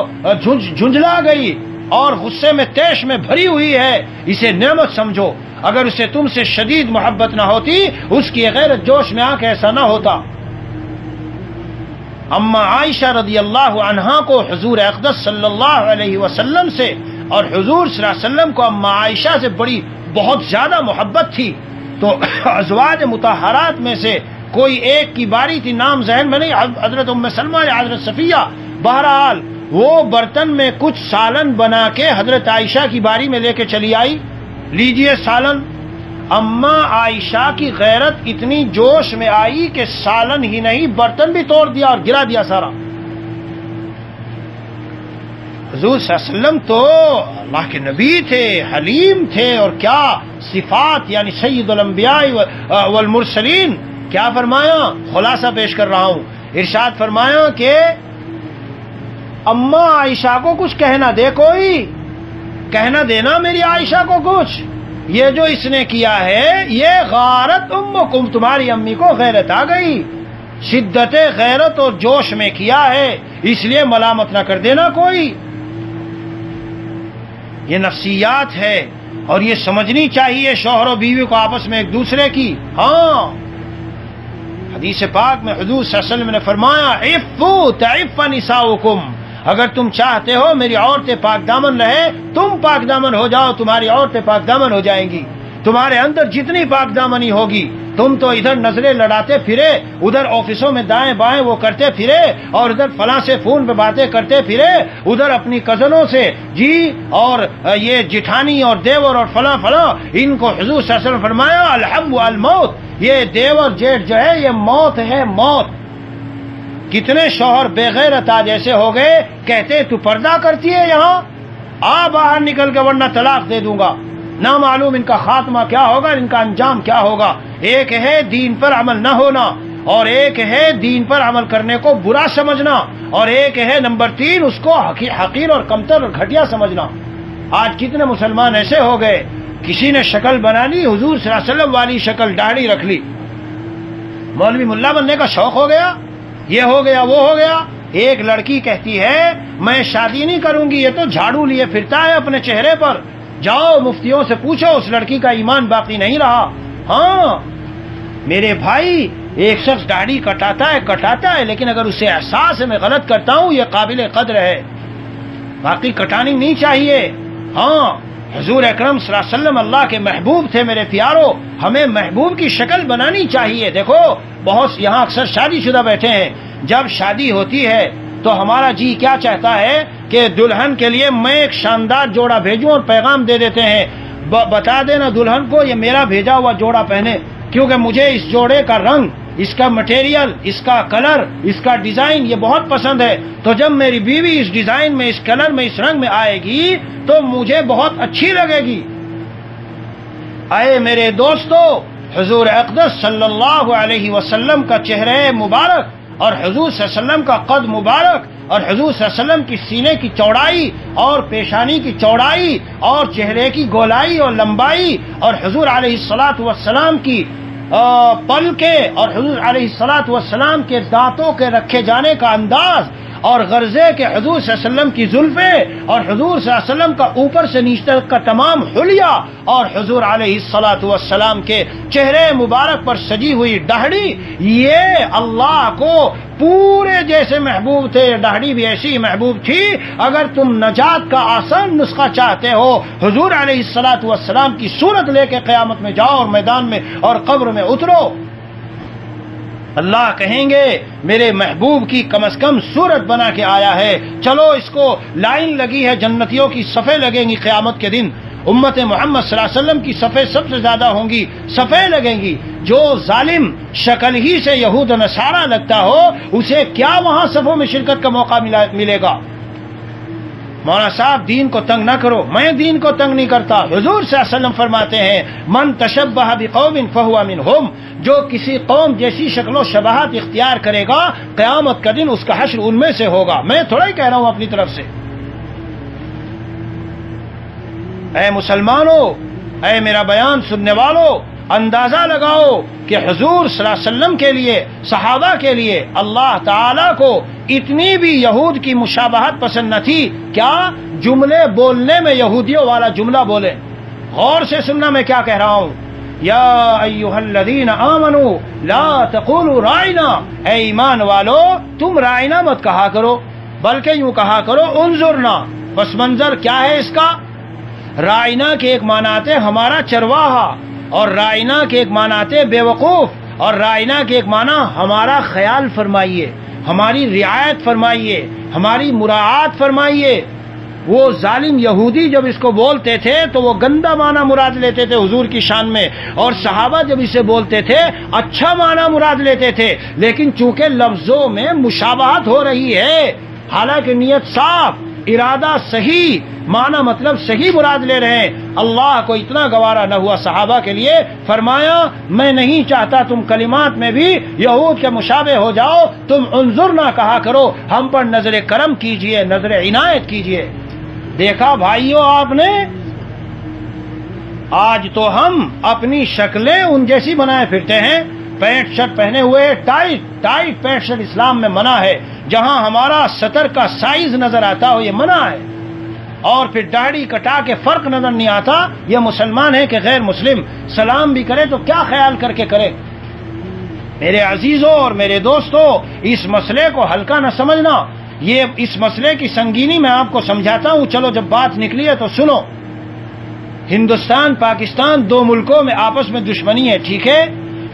جھنجلا گئی اور غصے میں تیش میں بھری ہوئی ہے، اسے نعمت سمجھو۔ اگر اسے تم سے شدید محبت نہ ہوتی، اس کی غیرت جوش میں آ کے ایسا نہ ہوتا۔ اما عائشہ رضی اللہ عنہا کو حضور اقدس صلی اللہ علیہ وسلم سے اور حضور صلی اللہ علیہ وسلم کو اما عائشہ سے بڑی بہت زیادہ محبت تھی، تو ازواج مطہرات میں سے کوئی ایک کی باری تھی، نام ذہن میں نہیں، حضرت ام سلمہ یا حضرت صفیہ، بہرحال وہ برتن میں کچھ سالن بنا کے حضرت عائشہ کی باری میں لے کے چلی آئی، لیجئے سالن۔ اما عائشہ کی غیرت اتنی جوش میں آئی کہ سالن ہی نہیں برتن بھی توڑ دیا اور گرا دیا سارا۔ حضور صلی اللہ علیہ وسلم تو اللہ کے نبی تھے، حلیم تھے، اور کیا صفات، یعنی سید الانبیاء والمرسلین۔ کیا فرمایا؟ خلاصہ پیش کر رہا ہوں، ارشاد فرمایا کہ اما عائشہ کو کچھ کہنا دے، کوئی کہنا دینا میری عائشہ کو کچھ، یہ جو اس نے کیا ہے یہ غارت امکم، تمہاری امی کو غیرت آ گئی، شدت غیرت اور جوش میں کیا ہے، اس لیے ملامت نہ کر دینا کوئی۔ یہ نفسیات ہے اور یہ سمجھنی چاہیے شوہر و بیوی کو آپس میں ایک دوسرے کی۔ ہاں، حدیث پاک میں حضور صلی اللہ علیہ وسلم نے فرمایا عفو تعف نساؤکم، اگر تم چاہتے ہو میری عورتیں پاک دامن رہے، تم پاک دامن ہو جاؤ، تمہاری عورتیں پاک دامن ہو جائیں گی۔ تمہارے اندر جتنی پاک دامنی ہوگی، تم تو ادھر نظریں لڑاتے پھرے، ادھر آفسوں میں دائیں بائیں وہ کرتے پھرے، اور ادھر فلاں سے فون پہ باتیں کرتے پھرے، ادھر اپنی کزنوں سے جی، اور یہ جٹھانی اور دیور اور فلاں فلاں، ان کو حضور صلی اللہ علیہ وسلم فرمایا الحم الموت، یہ دیور جیٹ جو ہے یہ موت ہے، موت۔ کتنے شوہر بے غیرت آج ایسے ہو گئے، کہتے تو پردہ کرتی ہے یہاں، آ باہر نکل کے ورنہ طلاق دے دوں گا، نہ معلوم ان کا خاتمہ کیا ہوگا، ان کا انجام کیا ہوگا۔ ایک ہے دین پر عمل نہ ہونا، اور ایک ہے دین پر عمل کرنے کو برا سمجھنا، اور ایک ہے نمبر 3 اس کو حقیر اور کمتر اور گھٹیا سمجھنا۔ آج کتنے مسلمان ایسے ہو گئے، کسی نے شکل بنا لی حضور صلی اللہ علیہ وسلم والی شکل، داڑھی رکھ لی، مولوی ملا بننے کا شوق ہو گیا، یہ ہو گیا وہ ہو گیا۔ ایک لڑکی کہتی ہے میں شادی نہیں کروں گی، یہ تو جھاڑو لیے پھرتا ہے اپنے چہرے پر، جاؤ مفتیوں سے پوچھو اس لڑکی کا ایمان باقی نہیں رہا۔ ہاں میرے بھائی، ایک شخص داڑھی کٹاتا ہے، لیکن اگر اسے احساس ہے میں غلط کرتا ہوں، یہ قابل قدر ہے، باقی کٹانی نہیں چاہیے۔ ہاں حضور اکرم صلی اللہ علیہ وسلم اللہ کے محبوب تھے میرے پیارو، ہمیں محبوب کی شکل بنانی چاہیے۔ دیکھو بہت یہاں اکثر شادی شدہ بیٹھے ہیں، جب شادی ہوتی ہے تو ہمارا جی کیا چاہتا ہے کہ دلہن کے لیے میں ایک شاندار جوڑا بھیجوں، اور پیغام دے دیتے ہیں بتا دینا دلہن کو یہ میرا بھیجا ہوا جوڑا پہنے، کیونکہ مجھے اس جوڑے کا رنگ، اس کا مٹیریل، اس کا کلر، اس کا ڈیزائن یہ بہت پسند ہے، تو جب میری بیوی اس ڈیزائن میں، اس کلر میں، اس رنگ میں آئے گی تو مجھے بہت اچھی لگے گی۔ اے میرے دوستو، حضور اقدس صلی اللہ علیہ وسلم کا چہرہ مبارک، اور حضور صلی اللہ علیہ وسلم کا قد مبارک، اور حضور صلی اللہ علیہ وسلم کی سینے کی چوڑائی اور پیشانی کی چوڑائی اور چہرے کی گولائی اور لمبائی، اور حضور علیہ الصلاۃ والسلام کی پلکیں، اور حضور علیہ الصلاۃ والسلام کے دانتوں کے رکھے جانے کا انداز، اور غرضے کے حضور صلی اللہ علیہ وسلم کی زلفیں، اور حضور صلی اللہ علیہ وسلم کا اوپر سے نیچے تک کا تمام حلیہ، اور حضور علیہ الصلاۃ والسلام کے چہرے مبارک پر سجی ہوئی داڑھی، یہ اللہ کو پورے جیسے محبوب تھے، داڑھی بھی ایسی محبوب تھی۔ اگر تم نجات کا آسان نسخہ چاہتے ہو، حضور علیہ الصلاۃ والسلام کی صورت لے کے قیامت میں جاؤ اور میدان میں اور قبر میں اترو، اللہ کہیں گے میرے محبوب کی کم از کم صورت بنا کے آیا ہے، چلو اس کو لائن لگی ہے، جنتیوں کی صفیں لگیں گی قیامت کے دن، امت محمد صلی اللہ علیہ وسلم کی صفیں سب سے زیادہ ہوں گی، صفیں لگیں گی۔ جو ظالم شکل ہی سے یہود و نصارہ لگتا ہو، اسے کیا وہاں صفوں میں شرکت کا موقع ملے گا؟ مولانا صاحب دین کو تنگ نہ کرو، میں دین کو تنگ نہیں کرتا۔ حضور صلی اللہ علیہ وسلم فرماتے ہیں من تشبہ بقوم فہو منہم، جو کسی قوم جیسی شکل و شباہت اختیار کرے گا قیامت کا دن اس کا حشر ان میں سے ہوگا۔ میں تھوڑا ہی کہہ رہا ہوں اپنی طرف سے۔ اے مسلمانوں، اے میرا بیان سننے والوں، اندازہ لگاؤ کہ حضور صلی اللہ علیہ وسلم کے لیے، صحابہ کے لیے اللہ تعالی کو اتنی بھی یہود کی مشابہت پسند نہ تھی کیا جملے بولنے میں یہودیوں والا جملہ بولے۔ غور سے سننا میں کیا کہہ رہا ہوں۔ یا ایھا الذین آمنوا لا تقولوا رائنا، اے ایمان والو تم رائنا مت کہا کرو، بلکہ یوں کہا کرو انظرنا۔ پس منظر کیا ہے اس کا؟ رائنا کے ایک معنی آتے ہمارا چرواہا، اور رائنا کے ایک معنی آتے بے وقوف، اور رائنا کے ایک معنی ہمارا خیال فرمائیے، ہماری رعایت فرمائیے، ہماری مراعات فرمائیے۔ وہ ظالم یہودی جب اس کو بولتے تھے تو وہ گندا معنی مراد لیتے تھے حضور کی شان میں، اور صحابہ جب اسے بولتے تھے اچھا معنی مراد لیتے تھے، لیکن چونکہ لفظوں میں مشابہت ہو رہی ہے، حالانکہ نیت صاف، ارادہ صحیح، معنی مطلب صحیح مراد لے رہے ہیں۔ اللہ کو اتنا گوارا نہ ہوا صحابہ کے لیے، فرمایا میں نہیں چاہتا تم کلمات میں بھی یہود کے مشابہ ہو جاؤ، تم انظر نہ کہا کرو، ہم پر نظر کرم کیجئے، نظر عنایت کیجئے۔ دیکھا بھائیوں آپ نے، آج تو ہم اپنی شکلیں ان جیسی بنائے پھرتے ہیں، پینٹ شرٹ پہنے ہوئے، ٹائٹ پینٹ شرٹ اسلام میں منع ہے، جہاں ہمارا سطر کا سائز نظر آتا ہو یہ منع ہے، اور پھر داڑھی کٹا کے فرق نظر نہیں آتا یہ مسلمان ہے کہ غیر مسلم، سلام بھی کرے تو کیا خیال کر کے کرے۔ میرے عزیزوں اور میرے دوستوں، اس مسئلے کو ہلکا نہ سمجھنا، یہ اس مسئلے کی سنگینی میں آپ کو سمجھاتا ہوں، چلو جب بات نکلی ہے تو سنو۔ ہندوستان پاکستان دو ملکوں میں آپس میں دشمنی ہے، ٹھیک ہے؟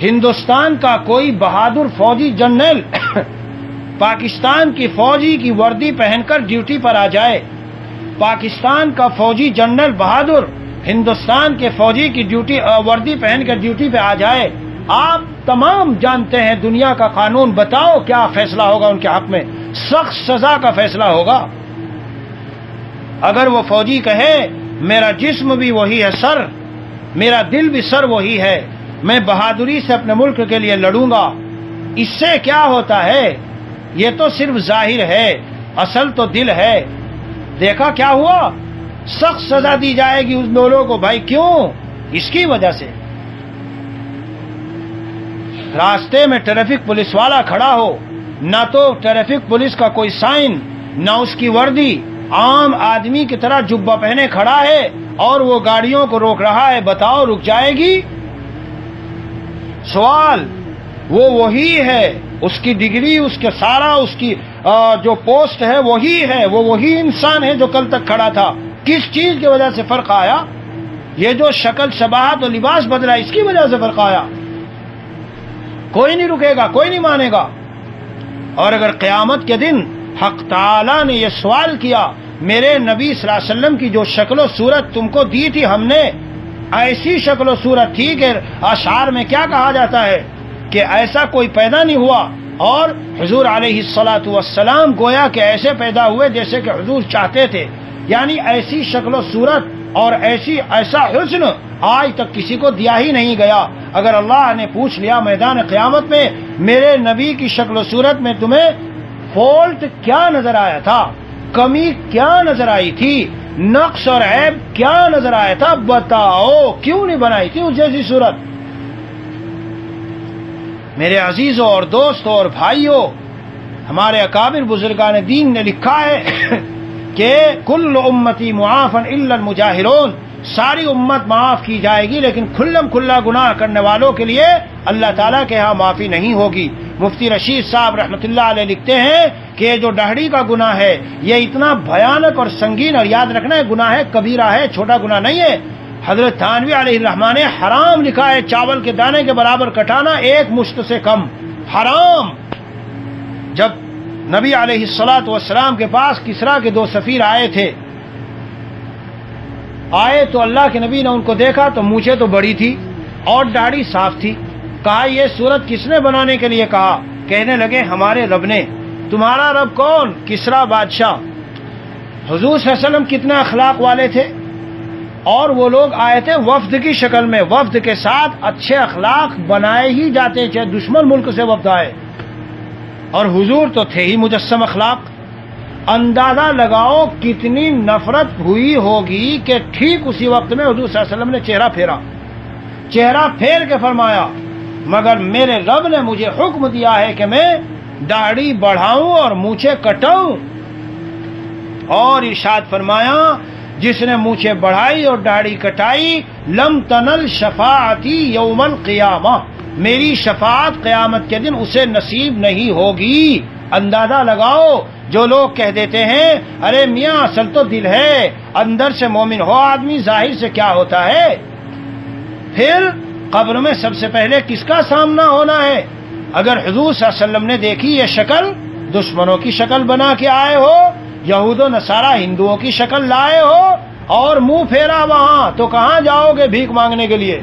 ہندوستان کا کوئی بہادر فوجی جنرل پاکستان کی فوجی کی وردی پہن کر ڈیوٹی پر آ جائے، پاکستان کا فوجی جنرل بہادر ہندوستان کے فوجی کی وردی پہن کر ڈیوٹی پہ آ جائے، آپ تمام جانتے ہیں دنیا کا قانون، بتاؤ کیا فیصلہ ہوگا ان کے حق میں؟ سخت سزا کا فیصلہ ہوگا۔ اگر وہ فوجی کہے میرا جسم بھی وہی ہے سر، میرا دل بھی سر وہی ہے، میں بہادری سے اپنے ملک کے لیے لڑوں گا، اس سے کیا ہوتا ہے؟ یہ تو صرف ظاہر ہے، اصل تو دل ہے۔ دیکھا کیا ہوا؟ سخت سزا دی جائے گی اس دونوں کو۔ بھائی کیوں؟ اس کی وجہ سے راستے میں ٹریفک پولیس والا کھڑا ہو، نہ تو ٹریفک پولیس کا کوئی سائن، نہ اس کی وردی، عام آدمی کی طرح جبہ پہنے کھڑا ہے اور وہ گاڑیوں کو روک رہا ہے، بتاؤ رک جائے گی؟ سوال، وہ وہی ہے، اس کی ڈگری، اس کے سارا، اس کی جو پوسٹ ہے وہی ہے، وہ وہی انسان ہے جو کل تک کھڑا تھا۔ کس چیز کی وجہ سے فرق آیا؟ یہ جو شکل شباہت اور لباس بدلا اس کی وجہ سے فرق آیا۔ کوئی نہیں رکے گا، کوئی نہیں مانے گا۔ اور اگر قیامت کے دن حق تعالی نے یہ سوال کیا میرے نبی صلی اللہ علیہ وسلم کی جو شکل و صورت تم کو دی تھی ہم نے، ایسی شکل و صورت تھی کہ اشعار میں کیا کہا جاتا ہے کہ ایسا کوئی پیدا نہیں ہوا، اور حضور علیہ الصلاۃ والسلام گویا کہ ایسے پیدا ہوئے جیسے کہ حضور چاہتے تھے، یعنی ایسی شکل و صورت اور ایسا حسن آج تک کسی کو دیا ہی نہیں گیا۔ اگر اللہ نے پوچھ لیا میدان قیامت میں میرے نبی کی شکل و صورت میں تمہیں فالٹ کیا نظر آیا تھا، کمی کیا نظر آئی تھی، نقص اور عیب کیا نظر آیا تھا، بتاؤ کیوں نہیں بنائی تھی اس جیسی صورت؟ میرے عزیزوں اور دوستوں اور بھائیوں، ہمارے اکابر بزرگان دین نے لکھا ہے کہ کل امتی معافا الا المجاہرون، ساری امت معاف کی جائے گی لیکن کھلم کھلا گناہ کرنے والوں کے لیے اللہ تعالیٰ کے ہاں معافی نہیں ہوگی۔ مفتی رشید صاحب رحمۃ اللہ علیہ لکھتے ہیں کہ یہ جو داڑھی کا گناہ ہے یہ اتنا بھیانک اور سنگین، اور یاد رکھنا ہے گناہ ہے کبیرہ ہے، چھوٹا گناہ نہیں ہے۔ حضرت تھانوی علیہ الرحمٰن نے حرام لکھا ہے چاول کے دانے کے برابر کٹانا، ایک مشت سے کم، حرام۔ جب نبی علیہ الصلاۃ والسلام کے پاس کسریٰ کے 2 سفیر آئے تو اللہ کے نبی نے ان کو دیکھا تو مونچھیں تو بڑی تھی اور داڑھی صاف تھی۔ کہا یہ صورت کس نے بنانے کے لیے کہا؟ کہنے لگے ہمارے رب نے۔ تمہارا رب کون؟ کسریٰ بادشاہ۔ حضور صلی اللہ علیہ وسلم کتنے اخلاق والے تھے، اور وہ لوگ آئے تھے وفد کی شکل میں، وفد کے ساتھ اچھے اخلاق بنائے ہی جاتے، چاہے دشمن ملک سے وفد آئے، اور حضور تو تھے ہی مجسم اخلاق۔ اندازہ لگاؤ کتنی نفرت ہوئی ہوگی کہ ٹھیک اسی وقت میں حضور صلی اللہ علیہ وسلم نے چہرہ پھیر کے فرمایا مگر میرے رب نے مجھے حکم دیا ہے کہ میں داڑھی بڑھاؤں اور مونچھیں کٹاؤں، اور ارشاد فرمایا جس نے مونچھیں بڑھائی اور داڑھی کٹائی لم تنل شفاعتی یوم القیامہ، میری شفاعت قیامت کے دن اسے نصیب نہیں ہوگی۔ اندازہ لگاؤ جو لوگ کہہ دیتے ہیں ارے میاں اصل تو دل ہے، اندر سے مومن ہو آدمی، ظاہر سے کیا ہوتا ہے؟ پھر قبر میں سب سے پہلے کس کا سامنا ہونا ہے؟ اگر حضور صلی اللہ علیہ وسلم نے دیکھی یہ شکل، دشمنوں کی شکل بنا کے آئے ہو، یہود و نصارہ ہندوؤں کی شکل لائے ہو اور منہ پھیرا وہاں، تو کہاں جاؤ گے بھیک مانگنے کے لیے؟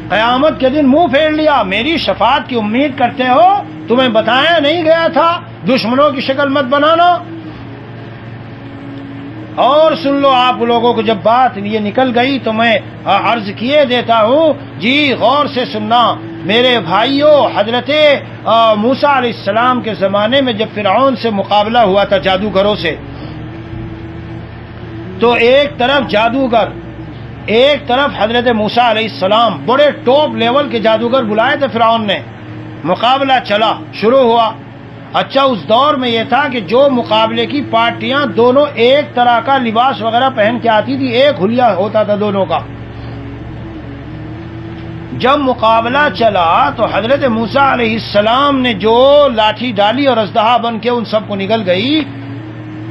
قیامت کے دن منہ پھیر لیا، میری شفاعت کی امید کرتے ہو، تمہیں بتایا نہیں گیا تھا دشمنوں کی شکل مت بنانا؟ اور سن لو آپ لوگوں کو جب بات یہ نکل گئی تو میں عرض کیے دیتا ہوں، جی غور سے سننا میرے بھائیوں، حضرت موسیٰ علیہ السلام کے زمانے میں جب فرعون سے مقابلہ ہوا تھا جادوگروں سے، تو ایک طرف جادوگر، ایک طرف حضرت موسیٰ علیہ السلام، بڑے ٹاپ لیول کے جادوگر بلائے تھے فرعون نے، مقابلہ چلا، شروع ہوا۔ اچھا اس دور میں یہ تھا کہ جو مقابلے کی پارٹیاں دونوں ایک طرح کا لباس وغیرہ پہن کے آتی تھی، ایک حلیہ ہوتا تھا دونوں کا۔ جب مقابلہ چلا تو حضرت موسیٰ علیہ السلام نے جو لاٹھی ڈالی اور اژدہا بن کے ان سب کو نگل گئی،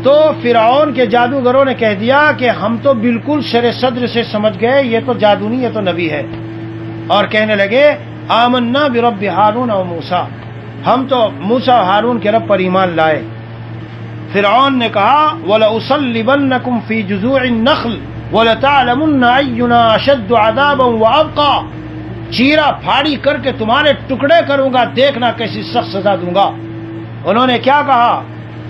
تو فرعون کے جادوگروں نے کہہ دیا کہ ہم تو بالکل شر صدر سے سمجھ گئے یہ تو جادو نہیں، یہ تو نبی ہے، اور کہنے لگے آمنا برب ہارون و موسیٰ، ہم تو موسیٰ و ہارون کے رب پر ایمان لائے۔ فرعون نے کہا وَلَأُصَلِّبَنَّكُمْ فِي جُذُوعِ النَّخْلِ وَلَتَعْلَمُنَّ أَيُّنَا أَشَدُّ عَذَابًا وَأَبْقَىٰ، چیرا پھاڑی کر کے تمہارے ٹکڑے کروں گا، دیکھنا کیسی سخت سزا دوں گا۔ انہوں نے کیا کہا؟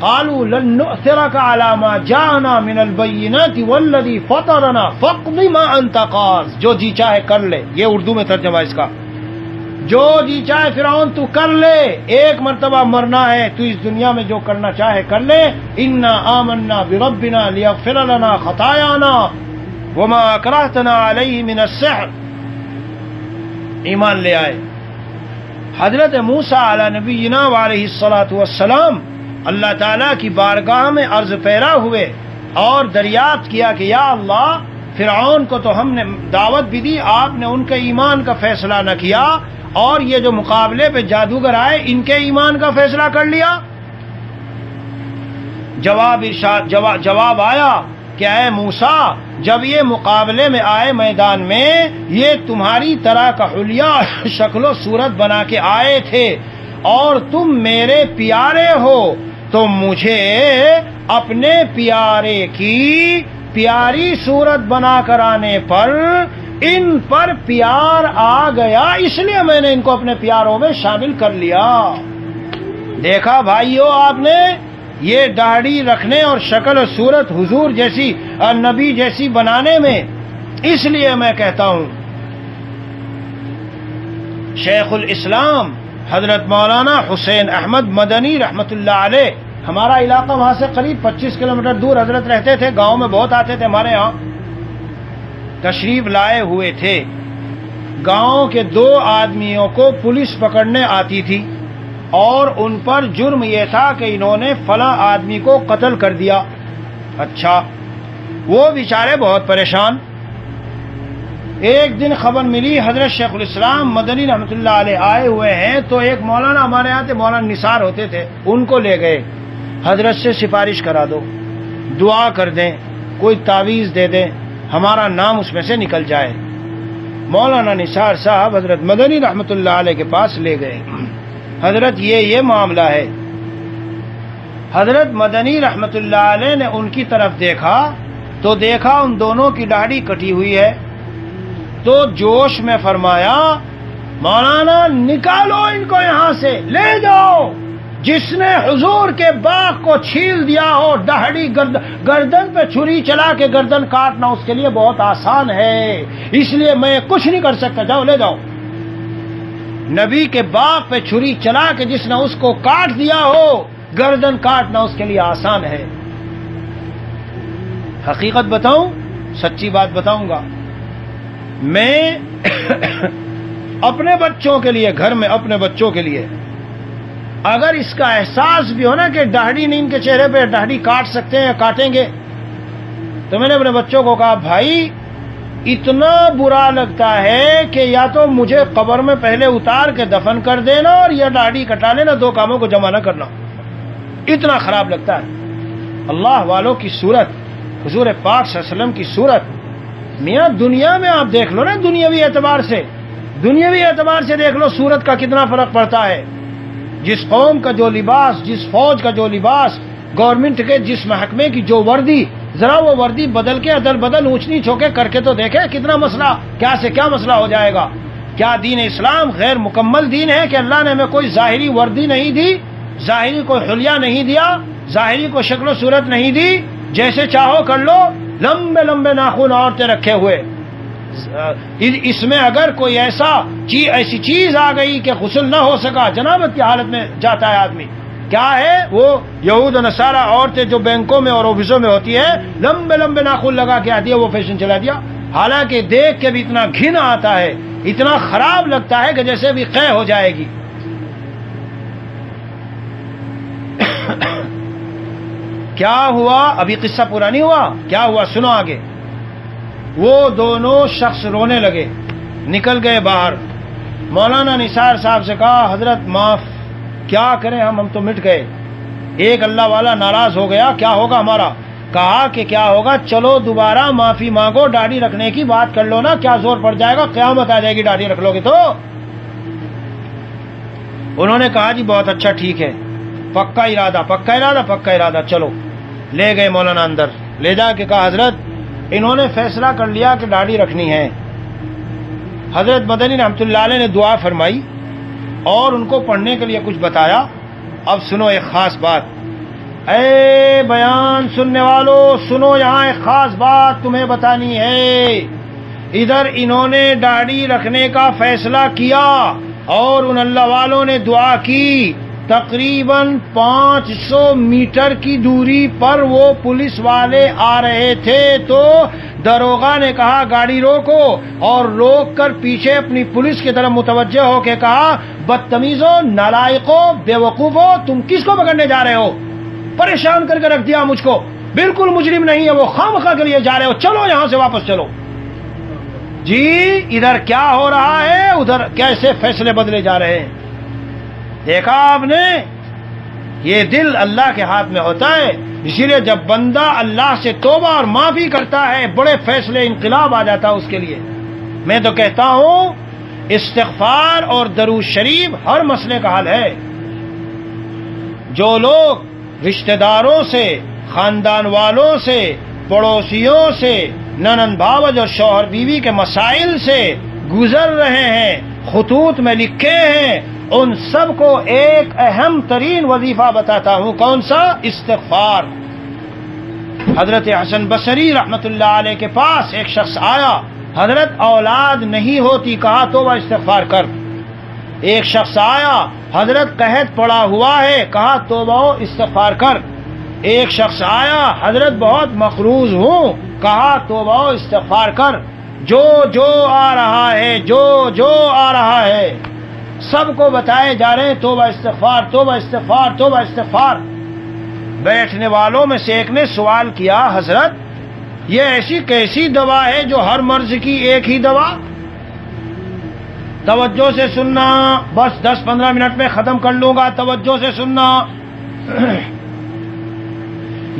قالوا لن نؤثرك على ما جاءنا من البينات والذي فطرنا فاقض ما انت قاض، جو جی چاہے کر لے، یہ اردو میں ترجمہ اس کا، جو جی چاہے فرعون تو کر لے، ایک مرتبہ مرنا ہے، تو اس دنیا میں جو کرنا چاہے کر لے۔ انا آمنا بربنا لیغفر لنا خطایانا وما اکرہتنا علیہ من السحر، ایمان لے آئے۔ حضرت موسیٰ علی نبینا وعلیہ الصلاۃ والسلام اللہ تعالیٰ کی بارگاہ میں عرض پیرا ہوئے اور دریافت کیا کہ یا اللہ، فرعون کو تو ہم نے دعوت بھی دی، آپ نے ان کے ایمان کا فیصلہ نہ کیا، اور یہ جو مقابلے پہ جادوگر آئے ان کے ایمان کا فیصلہ کر لیا۔ جواب آیا کہ اے موسیٰ، جب یہ مقابلے میں آئے میدان میں، یہ تمہاری طرح کا حلیہ شکل و صورت بنا کے آئے تھے، اور تم میرے پیارے ہو، تو مجھے اپنے پیارے کی پیاری صورت بنا کر آنے پر ان پر پیار آ گیا، اس لیے میں نے ان کو اپنے پیاروں میں شامل کر لیا۔ دیکھا بھائیو آپ نے، یہ داڑھی رکھنے اور شکل و صورت حضور جیسی نبی جیسی بنانے میں، اس لیے میں کہتا ہوں شیخ الاسلام حضرت مولانا حسین احمد مدنی رحمت اللہ علیہ، ہمارا علاقہ وہاں سے قریب 25 کلومیٹر دور حضرت رہتے تھے، گاؤں میں بہت آتے تھے، ہمارے ہاں تشریف لائے ہوئے تھے۔ گاؤں کے 2 آدمیوں کو پولیس پکڑنے آتی تھی، اور ان پر جرم یہ تھا کہ انہوں نے فلاں آدمی کو قتل کر دیا۔ اچھا، وہ بیچارے بہت پریشان۔ ایک دن خبر ملی حضرت شیخ الاسلام مدنی رحمت اللہ علیہ آئے ہوئے ہیں، تو ایک مولانا ہمارے یہاں تھے، مولانا نثار ہوتے تھے، ان کو لے گئے، حضرت سے سفارش کرا دو، دعا کر دیں، کوئی تعویذ دے دیں، ہمارا نام اس میں سے نکل جائے۔ مولانا نثار صاحب حضرت مدنی رحمت اللہ علیہ کے پاس لے گئے، حضرت یہ معاملہ ہے۔ حضرت مدنی رحمت اللہ علیہ نے ان کی طرف دیکھا تو دیکھا ان دونوں کی داڑھی کٹی ہوئی ہے، تو جوش میں فرمایا مولانا نکالو ان کو یہاں سے، لے جاؤ، جس نے حضور کے باغ کو چھیل دیا ہو، دہڑی گردن پہ چھری چلا کے گردن کاٹنا اس کے لیے بہت آسان ہے، اس لیے میں کچھ نہیں کر سکتا، جاؤ لے جاؤ۔ نبی کے باغ پہ چھری چلا کے جس نے اس کو کاٹ دیا ہو، گردن کاٹنا اس کے لیے آسان ہے۔ حقیقت بتاؤں، سچی بات بتاؤں گا، میں اپنے بچوں کے لیے، گھر میں اپنے بچوں کے لیے اگر اس کا احساس بھی ہو نا کہ داڑھی نہیں، ان کے چہرے پہ داڑھی کاٹ سکتے ہیں، کاٹیں گے، تو میں نے اپنے بچوں کو کہا بھائی اتنا برا لگتا ہے کہ یا تو مجھے قبر میں پہلے اتار کے دفن کر دینا اور یا داڑھی کٹا لینا، دو کاموں کو جمع نہ کرنا، اتنا خراب لگتا ہے۔ اللہ والوں کی صورت، حضور پاک صلی اللہ علیہ وسلم کی صورت، میاں دنیا میں آپ دیکھ لو نا، دنیاوی اعتبار سے دیکھ لو صورت کا کتنا فرق پڑتا ہے۔ جس قوم کا جو لباس، جس فوج کا جو لباس، گورنمنٹ کے جس محکمے کی جو وردی، ذرا وہ وردی بدل کے ادل بدل اونچ نیچ ہو کے کر کے تو دیکھے کتنا مسئلہ، کیا سے کیا مسئلہ ہو جائے گا۔ کیا دین اسلام غیر مکمل دین ہے کہ اللہ نے ہمیں کوئی ظاہری وردی نہیں دی، ظاہری کوئی حلیہ نہیں دیا، ظاہری کوئی شکل و صورت نہیں دی، جیسے چاہو کر لو، لمبے لمبے ناخن عورتیں رکھے ہوئے۔ اس میں اگر کوئی ایسی چیز آ گئی کہ غسل نہ ہو سکا، جنابت کی حالت میں جاتا ہے آدمی، کیا ہے وہ یہود و نصارہ عورتیں جو بینکوں میں اور آفسوں میں ہوتی ہے، لمبے لمبے ناخن لگا کے آتی ہے، وہ فیشن چلا دیا، حالانکہ دیکھ کے بھی اتنا گھن آتا ہے، اتنا خراب لگتا ہے کہ جیسے بھی قے ہو جائے گی۔ کیا ہوا؟ ابھی قصہ پورا نہیں ہوا، کیا ہوا سنو آگے۔ وہ دونوں شخص رونے لگے، نکل گئے باہر۔ مولانا نثار صاحب سے کہا حضرت معاف، کیا کریں ہم تو مٹ گئے۔ ایک اللہ والا ناراض ہو گیا، کیا ہوگا ہمارا؟ کہا کہ کیا ہوگا، چلو دوبارہ معافی مانگو، داڑھی رکھنے کی بات کر لو نا، کیا زور پڑ جائے گا، قیامت آ جائے گی داڑھی رکھ لو گے تو۔ انہوں نے کہا جی بہت اچھا، ٹھیک ہے، پکا ارادہ، چلو۔ لے گئے مولانا اندر، لے جا کے کہا حضرت انہوں نے فیصلہ کر لیا کہ داڑھی رکھنی ہے۔ حضرت مدنی رحمۃ اللہ علیہ نے دعا فرمائی اور ان کو پڑھنے کے لیے کچھ بتایا۔ اب سنو ایک خاص بات، اے بیان سننے والوں سنو، یہاں ایک خاص بات تمہیں بتانی ہے۔ ادھر انہوں نے داڑھی رکھنے کا فیصلہ کیا اور ان اللہ والوں نے دعا کی۔ تقریباً 500 میٹر کی دوری پر وہ پولیس والے آ رہے تھے تو داروغہ نے کہا گاڑی روکو، اور روک کر پیچھے اپنی پولیس کی طرف متوجہ ہو کے کہا بدتمیزوں، نالائقوں، بے وقوفوں، تم کس کو پکڑنے جا رہے ہو؟ پریشان کر کے رکھ دیا مجھ کو، بالکل مجرم نہیں ہے وہ، خواہ کے لیے جا رہے ہو، چلو یہاں سے واپس چلو۔ جی ادھر کیا ہو رہا ہے، ادھر کیسے فیصلے بدلے جا رہے ہیں۔ دیکھا آپ نے، یہ دل اللہ کے ہاتھ میں ہوتا ہے، اسی لیے جب بندہ اللہ سے توبہ اور معافی کرتا ہے بڑے فیصلے، انقلاب آ جاتا ہے اس کے لیے۔ میں تو کہتا ہوں استغفار اور درود شریف ہر مسئلے کا حل ہے۔ جو لوگ رشتہ داروں سے، خاندان والوں سے، پڑوسیوں سے، ننند بھاوج اور شوہر بیوی کے مسائل سے گزر رہے ہیں، خطوط میں لکھے ہیں، ان سب کو ایک اہم ترین وظیفہ بتاتا ہوں، کون سا؟ استغفار۔ حضرت حسن بصری رحمت اللہ علیہ کے پاس ایک شخص آیا، حضرت اولاد نہیں ہوتی، کہا توبہ استغفار کر۔ ایک شخص آیا، حضرت قحط پڑا ہوا ہے، کہا توبہ استغفار کر۔ ایک شخص آیا، حضرت بہت مقروض ہوں، کہا توبہ استغفار کر۔ جو آ رہا ہے، جو آ رہا ہے، سب کو بتائے جا رہے ہیں توبہ استغفار، توبہ استغفار، توبہ استغفار۔ بیٹھنے والوں میں سے ایک نے سوال کیا حضرت یہ ایسی کیسی دوا ہے جو ہر مرض کی ایک ہی دوا؟ توجہ سے سننا، بس 10-15 منٹ میں ختم کر لوں گا، توجہ سے سننا۔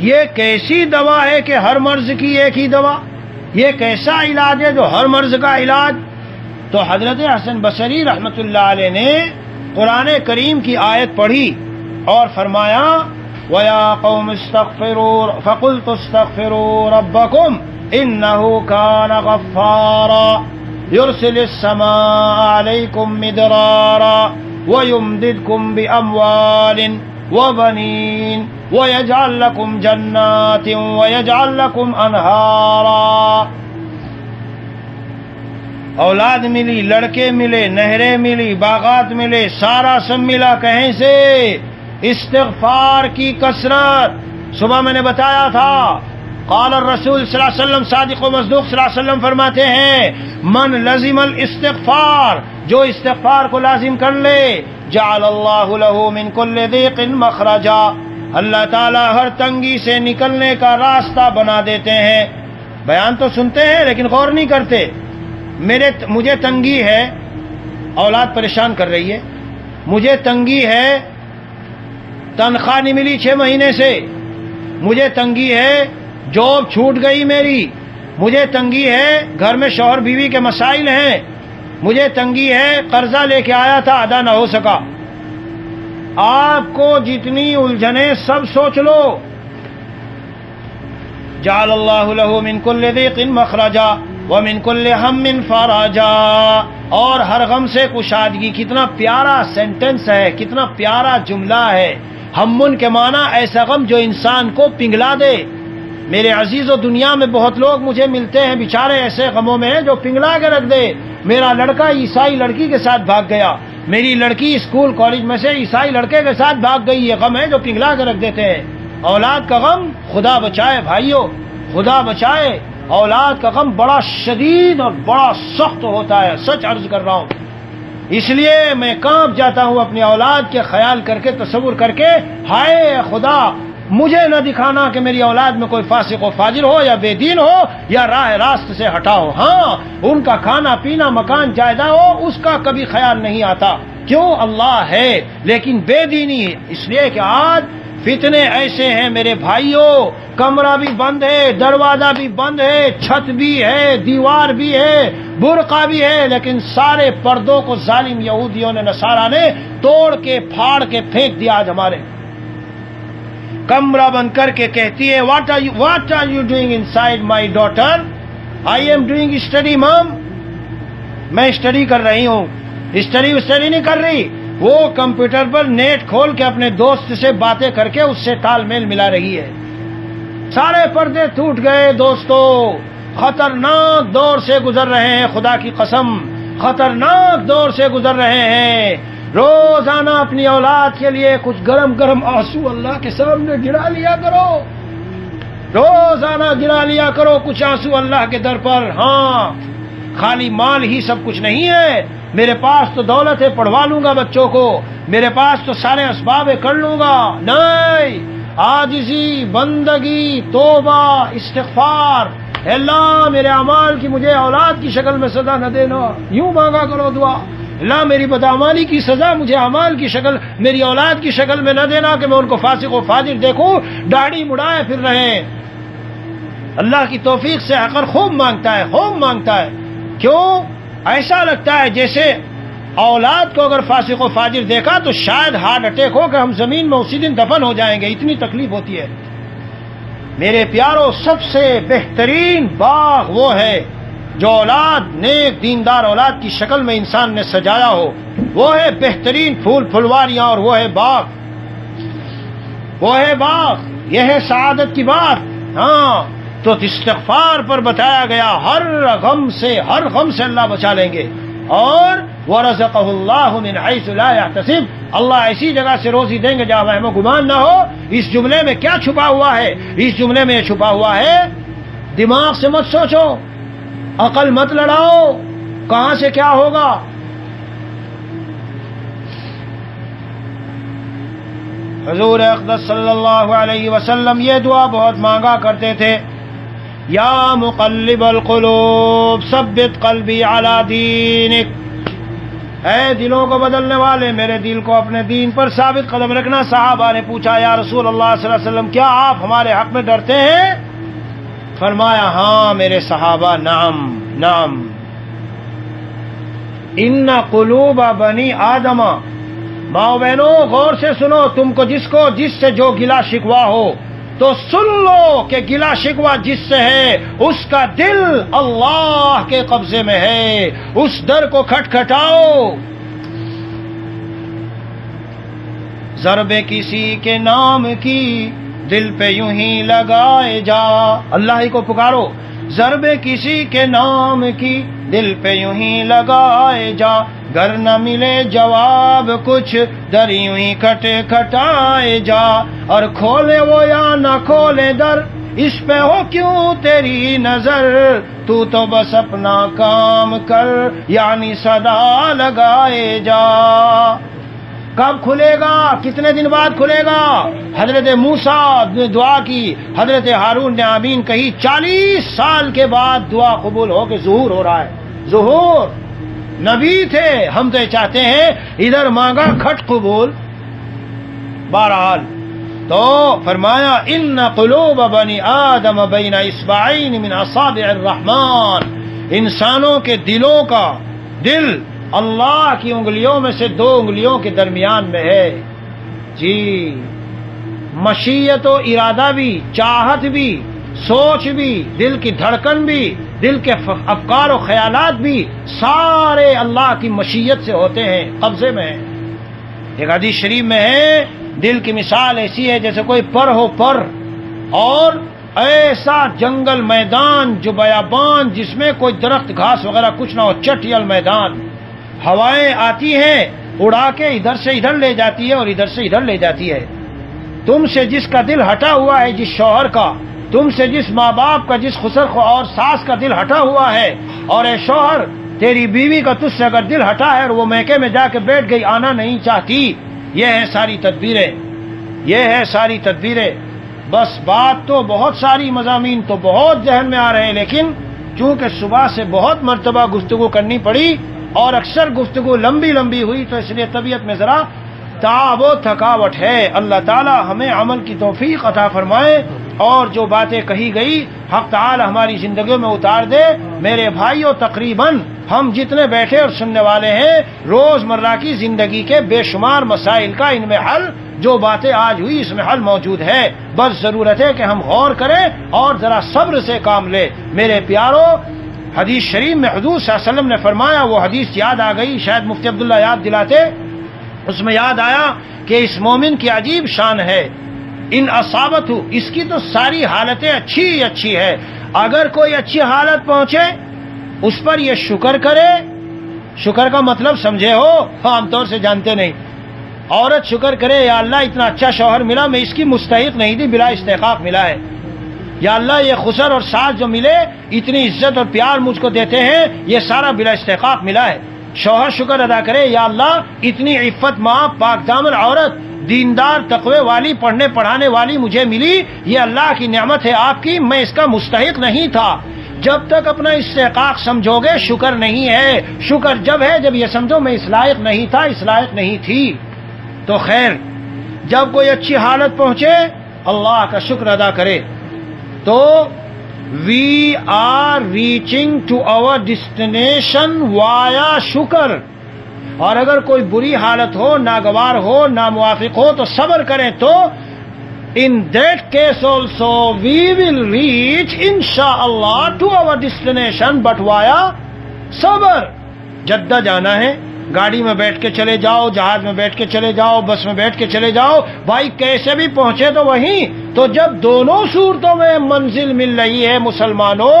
یہ کیسی دوا ہے کہ ہر مرض کی ایک ہی دوا؟ یہ کیسا علاج ہے جو ہر مرض کا علاج؟ تو حضرت حسن بصری رحمت اللہ علیہ نے قرآن کریم کی آیت پڑھی اور فرمایا وَيَا قَوْمِ اسْتَغْفِرُوا فَقُلْتُ اسْتَغْفِرُوا رَبَّكُمْ إِنَّهُ كَانَ غَفَّارًا يُرْسِلِ السَّمَاءَ عَلَيْكُمْ مِدْرَارًا وَيُمْدِدْكُمْ بِأَمْوَالٍ وبنین ويجعل لكم جنات ويجعل لكم انہارا. اولاد ملی، لڑکے ملے، نہریں ملی، باغات ملے، سارا سب ملا. کہیں سے؟ استغفار کی کثرت. صبح میں نے بتایا تھا، قال الرسول صلی اللہ علیہ وسلم، صادق و مصدوق صلی اللہ علیہ وسلم فرماتے ہیں، من لزم الاستغفار، جو استغفار کو لازم کر لے، جعل اللہ له من کل ضیق مخرجا، اللہ تعالی ہر تنگی سے نکلنے کا راستہ بنا دیتے ہیں. بیان تو سنتے ہیں لیکن غور نہیں کرتے. مجھے تنگی ہے، اولاد پریشان کر رہی ہے، مجھے تنگی ہے، تنخواہ نہیں ملی 6 مہینے سے، مجھے تنگی ہے، جاب چھوٹ گئی میری، مجھے تنگی ہے، گھر میں شوہر بیوی کے مسائل ہیں، مجھے تنگی ہے، قرضہ لے کے آیا تھا ادا نہ ہو سکا. آپ کو جتنی الجھنیں سب سوچ لو. جعل اللہ له من کل ضیق مخرجا ومن کل ہم فرجا، اور ہر غم سے کشادگی. کتنا پیارا سینٹنس ہے، کتنا پیارا جملہ ہے. ہمن کے معنی ایسا غم جو انسان کو پنگلا دے. میرے عزیزو، دنیا میں بہت لوگ مجھے ملتے ہیں بیچارے ایسے غموں میں ہیں جو پنگلا کے رکھ دے. میرا لڑکا عیسائی لڑکی کے ساتھ بھاگ گیا، میری لڑکی اسکول کالج میں سے عیسائی لڑکے کے ساتھ بھاگ گئی. یہ غم ہے جو پنگلا کے رکھ دیتے ہیں. اولاد کا غم خدا بچائے بھائیو، خدا بچائے. اولاد کا غم بڑا شدید اور بڑا سخت ہوتا ہے، سچ عرض کر رہا ہوں. اس لیے میں کانپ جاتا ہوں اپنی اولاد کے خیال کر کے، تصور کر کے. ہائے خدا، مجھے نہ دکھانا کہ میری اولاد میں کوئی فاسق و فاجر ہو یا بے دین ہو یا راہ راست سے ہٹا ہو. ہاں، ان کا کھانا پینا مکان جائیداد ہو اس کا کبھی خیال نہیں آتا. کیوں؟ اللہ ہے. لیکن بے دینی، اس لیے کہ آج فتنے ایسے ہیں میرے بھائیوں، کمرہ بھی بند ہے، دروازہ بھی بند ہے، چھت بھی ہے، دیوار بھی ہے، برقع بھی ہے، لیکن سارے پردوں کو ظالم یہودیوں نے، نصارہ نے توڑ کے پھاڑ کے پھینک دیا. آج ہمارے کمرہ بند کر کے کہتی ہے what are you doing inside my daughter? I am doing study mom. میں اسٹڈی کر رہی ہوں. اسٹڈی نہیں کر رہی، وہ کمپیوٹر پر نیٹ کھول کے اپنے دوست سے باتیں کر کے اس سے تال میل ملا رہی ہے. سارے پردے ٹوٹ گئے دوستو. خطرناک دور سے گزر رہے ہیں، خدا کی قسم خطرناک دور سے گزر رہے ہیں. روزانہ اپنی اولاد کے لیے کچھ گرم گرم آنسو اللہ کے سامنے گرا لیا کرو. روزانہ گرا لیا کرو کچھ آنسو اللہ کے در پر. ہاں، خالی مال ہی سب کچھ نہیں ہے. میرے پاس تو دولت ہے، پڑھوا لوں گا بچوں کو، میرے پاس تو سارے اسباب کر لوں گا. نہیں، عاجزی، بندگی، توبہ، استغفار. اللہ میرے اعمال کی مجھے اولاد کی شکل میں سزا نہ دینا. یوں مانگا کرو دعا، اللہ میری بدعمالی کی سزا مجھے اعمال کی شکل، میری اولاد کی شکل میں نہ دینا کہ میں ان کو فاسق و فاجر دیکھوں، داڑھی مڑائے پھر رہے. اللہ کی توفیق سے عقل خوب مانگتا ہے، خوب مانگتا ہے. کیوں؟ ایسا لگتا ہے جیسے اولاد کو اگر فاسق و فاجر دیکھا تو شاید ہارٹ اٹیک ہو کہ ہم زمین میں اسی دن دفن ہو جائیں گے، اتنی تکلیف ہوتی ہے. میرے پیاروں، سب سے بہترین باغ وہ ہے جو اولاد، نیک دیندار اولاد کی شکل میں انسان نے سجایا ہو. وہ ہے بہترین پھول پھلواریاں، اور وہ ہے باغ، وہ ہے باغ. یہ ہے سعادت کی بات. ہاں، تو استغفار پر بتایا گیا ہر غم سے اللہ بچا لیں گے. اور وَرَزَقَهُ اللَّهُ مِنْ حَيْثُ لَا يَحْتَسِبُ، اللہ ایسی جگہ سے روزی دیں گے جہاں وہم و گمان نہ ہو. اس جملے میں کیا چھپا ہوا ہے؟ اس جملے میں یہ چھپا ہوا ہے، دماغ سے مت سوچو، عقل مت لڑاؤ، کہاں سے کیا ہوگا. حضور اقدس صلی اللہ علیہ وسلم یہ دعا بہت مانگا کرتے تھے، یا مقلب القلوب ثبت قلبی علی دینک. اے دلوں کو بدلنے والے، میرے دل کو اپنے دین پر ثابت قدم رکھنا. صحابہ نے پوچھا، یا رسول اللہ صلی اللہ علیہ وسلم، کیا آپ ہمارے حق میں ڈرتے ہیں؟ فرمایا، ہاں میرے صحابہ، نعم نعم. ان قلوب بنی آدم، ماؤ بہنوں غور سے سنو، تم کو جس سے جو گلا شکوا ہو تو سن لو کہ گلا شکوا جس سے ہے اس کا دل اللہ کے قبضے میں ہے. اس در کو کھٹکھٹاؤ. ضرب کسی کے نام کی دل پہ یوں ہی لگائے جا. اللہ ہی کو پکارو. ضرب کسی کے نام کی دل پہ یوں ہی لگائے جا. گر نہ ملے جواب کچھ در یوں ہی کھٹائے جا. اور کھولے وہ یا نہ کھولے در اس پہ ہو کیوں تیری نظر. تو بس اپنا کام کر یعنی صدا لگائے جا. کب کھلے گا؟ کتنے دن بعد کھلے گا؟ حضرت موسیٰ نے دعا کی، حضرت ہارون نے آمین کہی. 40 سال کے بعد دعا قبول ہو کے ظہور ہو رہا ہے. ظہور نبی تھے. ہم تو چاہتے ہیں ادھر مانگا کھٹ قبول. بہرحال تو فرمایا ان قلوب بنی آدم بین اصبعین من اصابع الرحمن. انسانوں کے دلوں کا دل اللہ کی انگلیوں میں سے 2 انگلیوں کے درمیان میں ہے. جی مشیت و ارادہ بھی، چاہت بھی، سوچ بھی، دل کی دھڑکن بھی، دل کے افکار و خیالات بھی سارے اللہ کی مشیت سے ہوتے ہیں، قبضے میں ہیں. ایک حدیث شریف میں ہے دل کی مثال ایسی ہے جیسے کوئی پر ہو پر، اور ایسا جنگل میدان جو بیابان جس میں کوئی درخت گھاس وغیرہ کچھ نہ ہو، چٹیل میدان. ہوائیں آتی ہیں اڑا کے ادھر سے ادھر لے جاتی ہے اور ادھر سے ادھر لے جاتی ہے. تم سے جس کا دل ہٹا ہوا ہے، جس شوہر کا، تم سے جس ماں باپ کا، جس خسر اور ساس کا دل ہٹا ہوا ہے، اور اے شوہر تیری بیوی کا تجھ سے اگر دل ہٹا ہے اور وہ میکے میں جا کے بیٹھ گئی، آنا نہیں چاہتی. یہ ہے ساری تدبیریں، یہ ہے ساری تدبیریں. بس بات تو بہت ساری، مضامین تو بہت ذہن میں آ رہے ہیں، لیکن چونکہ صبح سے بہت مرتبہ گفتگو کرنی پڑی اور اکثر گفتگو لمبی لمبی ہوئی تو اس لیے طبیعت میں ذرا تعب و تھکاوٹ ہے. اللہ تعالی ہمیں عمل کی توفیق عطا فرمائے اور جو باتیں کہی گئی حق تعالی ہماری زندگیوں میں اتار دے. میرے بھائیوں، تقریباً ہم جتنے بیٹھے اور سننے والے ہیں، روزمرہ کی زندگی کے بے شمار مسائل کا ان میں حل، جو باتیں آج ہوئی اس میں حل موجود ہے. بس ضرورت ہے کہ ہم غور کریں اور ذرا صبر سے کام لیں. میرے پیارو، حدیث شریف میں حضور صلی اللہ علیہ وسلم نے فرمایا، وہ حدیث یاد آ گئی، شاید مفتی عبداللہ یاد دلاتے. اس میں یاد آیا کہ اس مومن کی عجیب شان ہے. ان اصابت ہو، اس کی تو ساری حالتیں اچھی اچھی ہے. اگر کوئی اچھی حالت پہنچے اس پر یہ شکر کرے. شکر کا مطلب سمجھے ہو؟ عام طور سے جانتے نہیں. عورت شکر کرے، یا اللہ اتنا اچھا شوہر ملا، میں اس کی مستحق نہیں تھی، بلا استحقاق ملا ہے. یا اللہ یہ خسر اور ساس جو ملے، اتنی عزت اور پیار مجھ کو دیتے ہیں، یہ سارا بلا استحقاق ملا ہے. شوہر شکر ادا کرے، یا اللہ اتنی عفت ماں، پاک دامن عورت، دیندار، تقوی والی، پڑھنے پڑھانے والی مجھے ملی، یہ اللہ کی نعمت ہے آپ کی، میں اس کا مستحق نہیں تھا. جب تک اپنا استحقاق سمجھو گے شکر نہیں ہے. شکر جب ہے جب یہ سمجھو میں اس لائق نہیں تھا، اس لائق نہیں تھی. تو خیر، جب کوئی اچھی حالت پہنچے اللہ کا شکر ادا کرے. تو we are reaching to our destination via شکر. اور اگر کوئی بری حالت ہو، ناگوار ہو، ناموافق ہو تو صبر کریں. تو in that case also we will reach inshallah to our destination but via صبر. جدہ جانا ہے، گاڑی میں بیٹھ کے چلے جاؤ، جہاز میں بیٹھ کے چلے جاؤ، بس میں بیٹھ کے چلے جاؤ، بھائی کیسے بھی پہنچے تو وہیں. تو جب دونوں صورتوں میں منزل مل رہی ہے مسلمانوں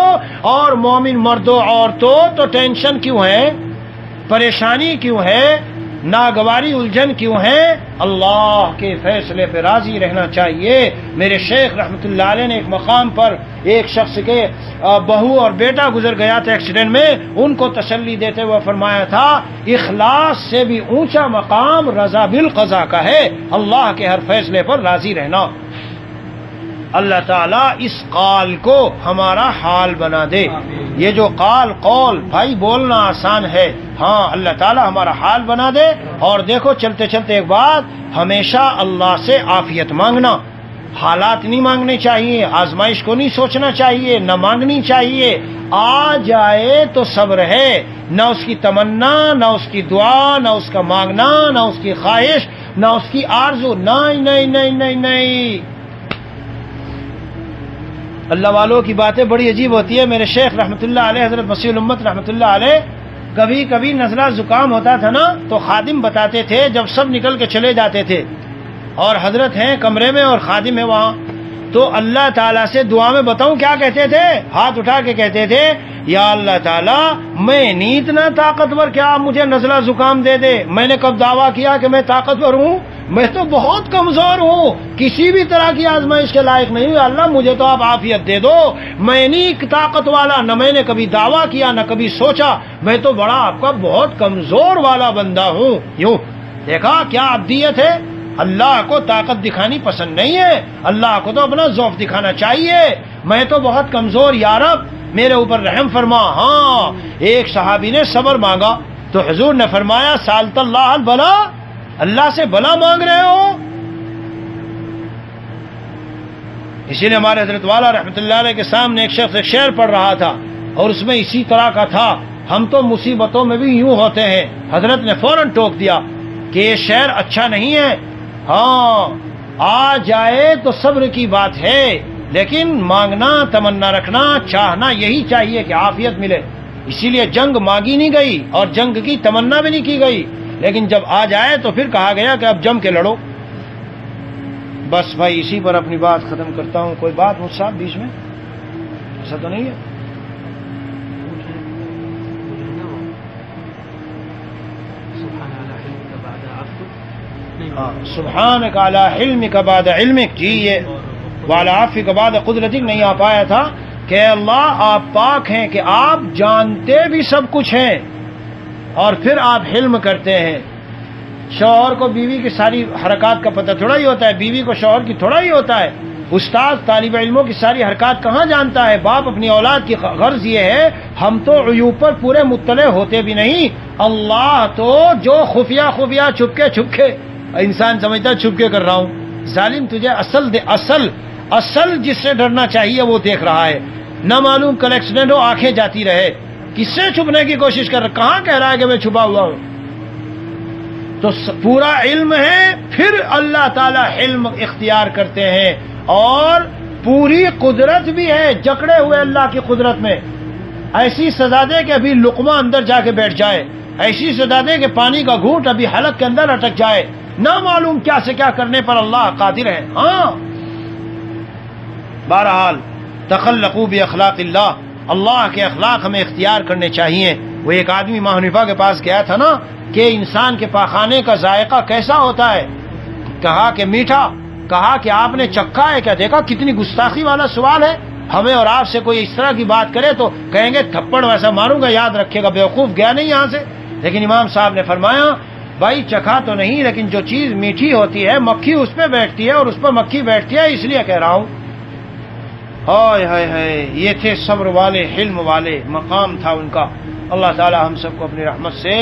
اور مومن مردوں عورتوں، تو ٹینشن کیوں ہے؟ پریشانی کیوں ہے؟ ناگواری الجھن کیوں ہے؟ اللہ کے فیصلے پہ راضی رہنا چاہیے. میرے شیخ رحمت اللہ علیہ نے ایک مقام پر ایک شخص کے بہو اور بیٹا گزر گیا تھا ایکسیڈنٹ میں، ان کو تسلی دیتے ہوئے فرمایا تھا اخلاص سے بھی اونچا مقام رضا بالقضاء کا ہے، اللہ کے ہر فیصلے پر راضی رہنا. اللہ تعالیٰ اس قال کو ہمارا حال بنا دے. یہ جو قول بھائی بولنا آسان ہے، ہاں اللہ تعالیٰ ہمارا حال بنا دے. اور دیکھو چلتے چلتے ایک بات، ہمیشہ اللہ سے عافیت مانگنا. حالات نہیں مانگنے چاہیے، آزمائش کو نہیں سوچنا چاہیے، نہ مانگنی چاہیے. آ جائے تو صبر ہے، نہ اس کی تمنا، نہ اس کی دعا، نہ اس کا مانگنا، نہ اس کی خواہش، نہ اس کی آرزو. نہیں نہیں نہیں نہیں نہیں. اللہ والوں کی باتیں بڑی عجیب ہوتی ہے. میرے شیخ رحمت اللہ علیہ، حضرت مسیح الامت رحمت اللہ علیہ، کبھی کبھی نزلہ زکام ہوتا تھا نا تو خادم بتاتے تھے جب سب نکل کے چلے جاتے تھے اور حضرت ہیں کمرے میں اور خادم ہے وہاں، تو اللہ تعالیٰ سے دعا میں بتاؤں کیا کہتے تھے؟ ہاتھ اٹھا کے کہتے تھے یا اللہ تعالیٰ میں نہیں اتنا طاقتور، کیا آپ مجھے نزلہ زکام دے دے؟ میں نے کب دعویٰ کیا کہ میں طاقتور ہوں؟ میں تو بہت کمزور ہوں، کسی بھی طرح کی آزمائش کے لائق نہیں ہوں، اللہ مجھے تو آپ عافیت دے دو، میں نہیں طاقت والا، نہ میں نے کبھی دعویٰ کیا نہ کبھی سوچا، میں تو بڑا آپ کا بہت کمزور والا بندہ ہوں۔ یوں دیکھا کیا ابدیت ہے؟ اللہ کو طاقت دکھانی پسند نہیں ہے، اللہ کو تو اپنا ذوق دکھانا چاہیے، میں تو بہت کمزور، یا رب میرے اوپر رحم فرما۔ ہاں ایک صحابی نے صبر مانگا تو حضور نے فرمایا سالت اللہ البلا، اللہ سے بلا مانگ رہے ہو؟ اسی لیے ہمارے حضرت والا رحمۃ اللہ علیہ کے سامنے ایک شخص ایک شعر پڑھ رہا تھا اور اس میں اسی طرح کا تھا، ہم تو مصیبتوں میں بھی یوں ہوتے ہیں۔ حضرت نے فوراً ٹوک دیا کہ یہ شعر اچھا نہیں ہے، ہاں آ جائے تو صبر کی بات ہے، لیکن مانگنا، تمنا رکھنا، چاہنا یہی چاہیے کہ عافیت ملے۔ اسی لیے جنگ مانگی نہیں گئی اور جنگ کی تمنا بھی نہیں کی گئی، لیکن جب آ جائے تو پھر کہا گیا کہ اب جم کے لڑو۔ بس بھائی اسی پر اپنی بات ختم کرتا ہوں۔ کوئی بات مجھ صاحب بیچ میں ایسا تو نہیں ہے؟ سبحانک علی حلمک بعد علمک، جی یہ وعلی عفوک بعد قدرتک نہیں آ پایا تھا کہ اللہ آپ پاک ہیں کہ آپ جانتے بھی سب کچھ ہیں اور پھر آپ حلم کرتے ہیں۔ شوہر کو بیوی کی ساری حرکات کا پتہ تھوڑا ہی ہوتا ہے، بیوی کو شوہر کی تھوڑا ہی ہوتا ہے، استاد طالب علموں کی ساری حرکات کہاں جانتا ہے؟ باپ اپنی اولاد کی غرض یہ ہے ہم تو عیوب پر پورے مطلع ہوتے بھی نہیں، اللہ تو جو خفیہ خفیہ چھپکے انسان سمجھتا ہے چھپ کے کر رہا ہوں، ظالم تجھے اصل جس سے ڈرنا چاہیے وہ دیکھ رہا ہے، نہ معلوم کل ایکسیڈنٹ ہو آنکھیں جاتی رہے، کس سے چھپنے کی کوشش کر رہا؟ کہاں کہہ رہا ہے کہ میں چھپا ہوا ہوں؟ تو پورا علم ہے، پھر اللہ تعالی علم اختیار کرتے ہیں، اور پوری قدرت بھی ہے، جکڑے ہوئے اللہ کی قدرت میں ایسی سزا دے کہ ابھی لقمہ اندر جا کے بیٹھ جائے، ایسی سزا دے کہ پانی کا گھونٹ ابھی حلق کے اندر اٹک جائے، نہ معلوم کیا سے کیا کرنے پر اللہ قادر ہے۔ ہاں بہرحال تخلقوا باخلاق اللہ، اللہ کے اخلاق ہمیں اختیار کرنے چاہیے۔ وہ ایک آدمی ماں حنیفہ کے پاس گیا تھا نا کہ انسان کے پاخانے کا ذائقہ کیسا ہوتا ہے؟ کہا کہ میٹھا، کہا کہ آپ نے چکھا ہے کیا؟ دیکھا کتنی گستاخی والا سوال ہے، ہمیں اور آپ سے کوئی اس طرح کی بات کرے تو کہیں گے تھپڑ ویسا ماروں گا، یاد رکھے گا بیوقوف گیا نہیں یہاں سے۔ لیکن امام صاحب نے فرمایا بھائی چکھا تو نہیں، لیکن جو چیز میٹھی ہوتی ہے مکھی اس پہ بیٹھتی ہے اور اس پہ مکھی بیٹھتی ہے، اس لیے کہہ رہا ہوں۔ ہائے ہائے ہائے، یہ تھے صبر والے، حلم والے، مقام تھا ان کا۔ اللہ تعالی ہم سب کو اپنی رحمت سے،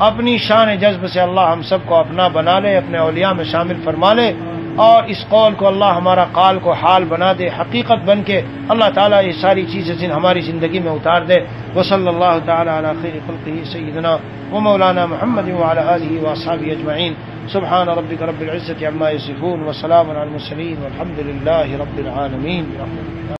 اپنی شان جذب سے اللہ ہم سب کو اپنا بنا لے، اپنے اولیاء میں شامل فرما لے، اور اس قول کو اللہ ہمارا قال کو حال بنا دے، حقیقت بن کے اللہ تعالیٰ یہ ساری چیزیں ہماری زندگی میں اتار دے۔ وصلی اللہ تعالی علی خیر خلقہ سیدنا و مولانا محمد وعلی آلہ واصحابہ اجمعین۔ سبحان ربک رب العزة عما یصفون وسلام علی المرسلین والحمد للہ رب العالمین۔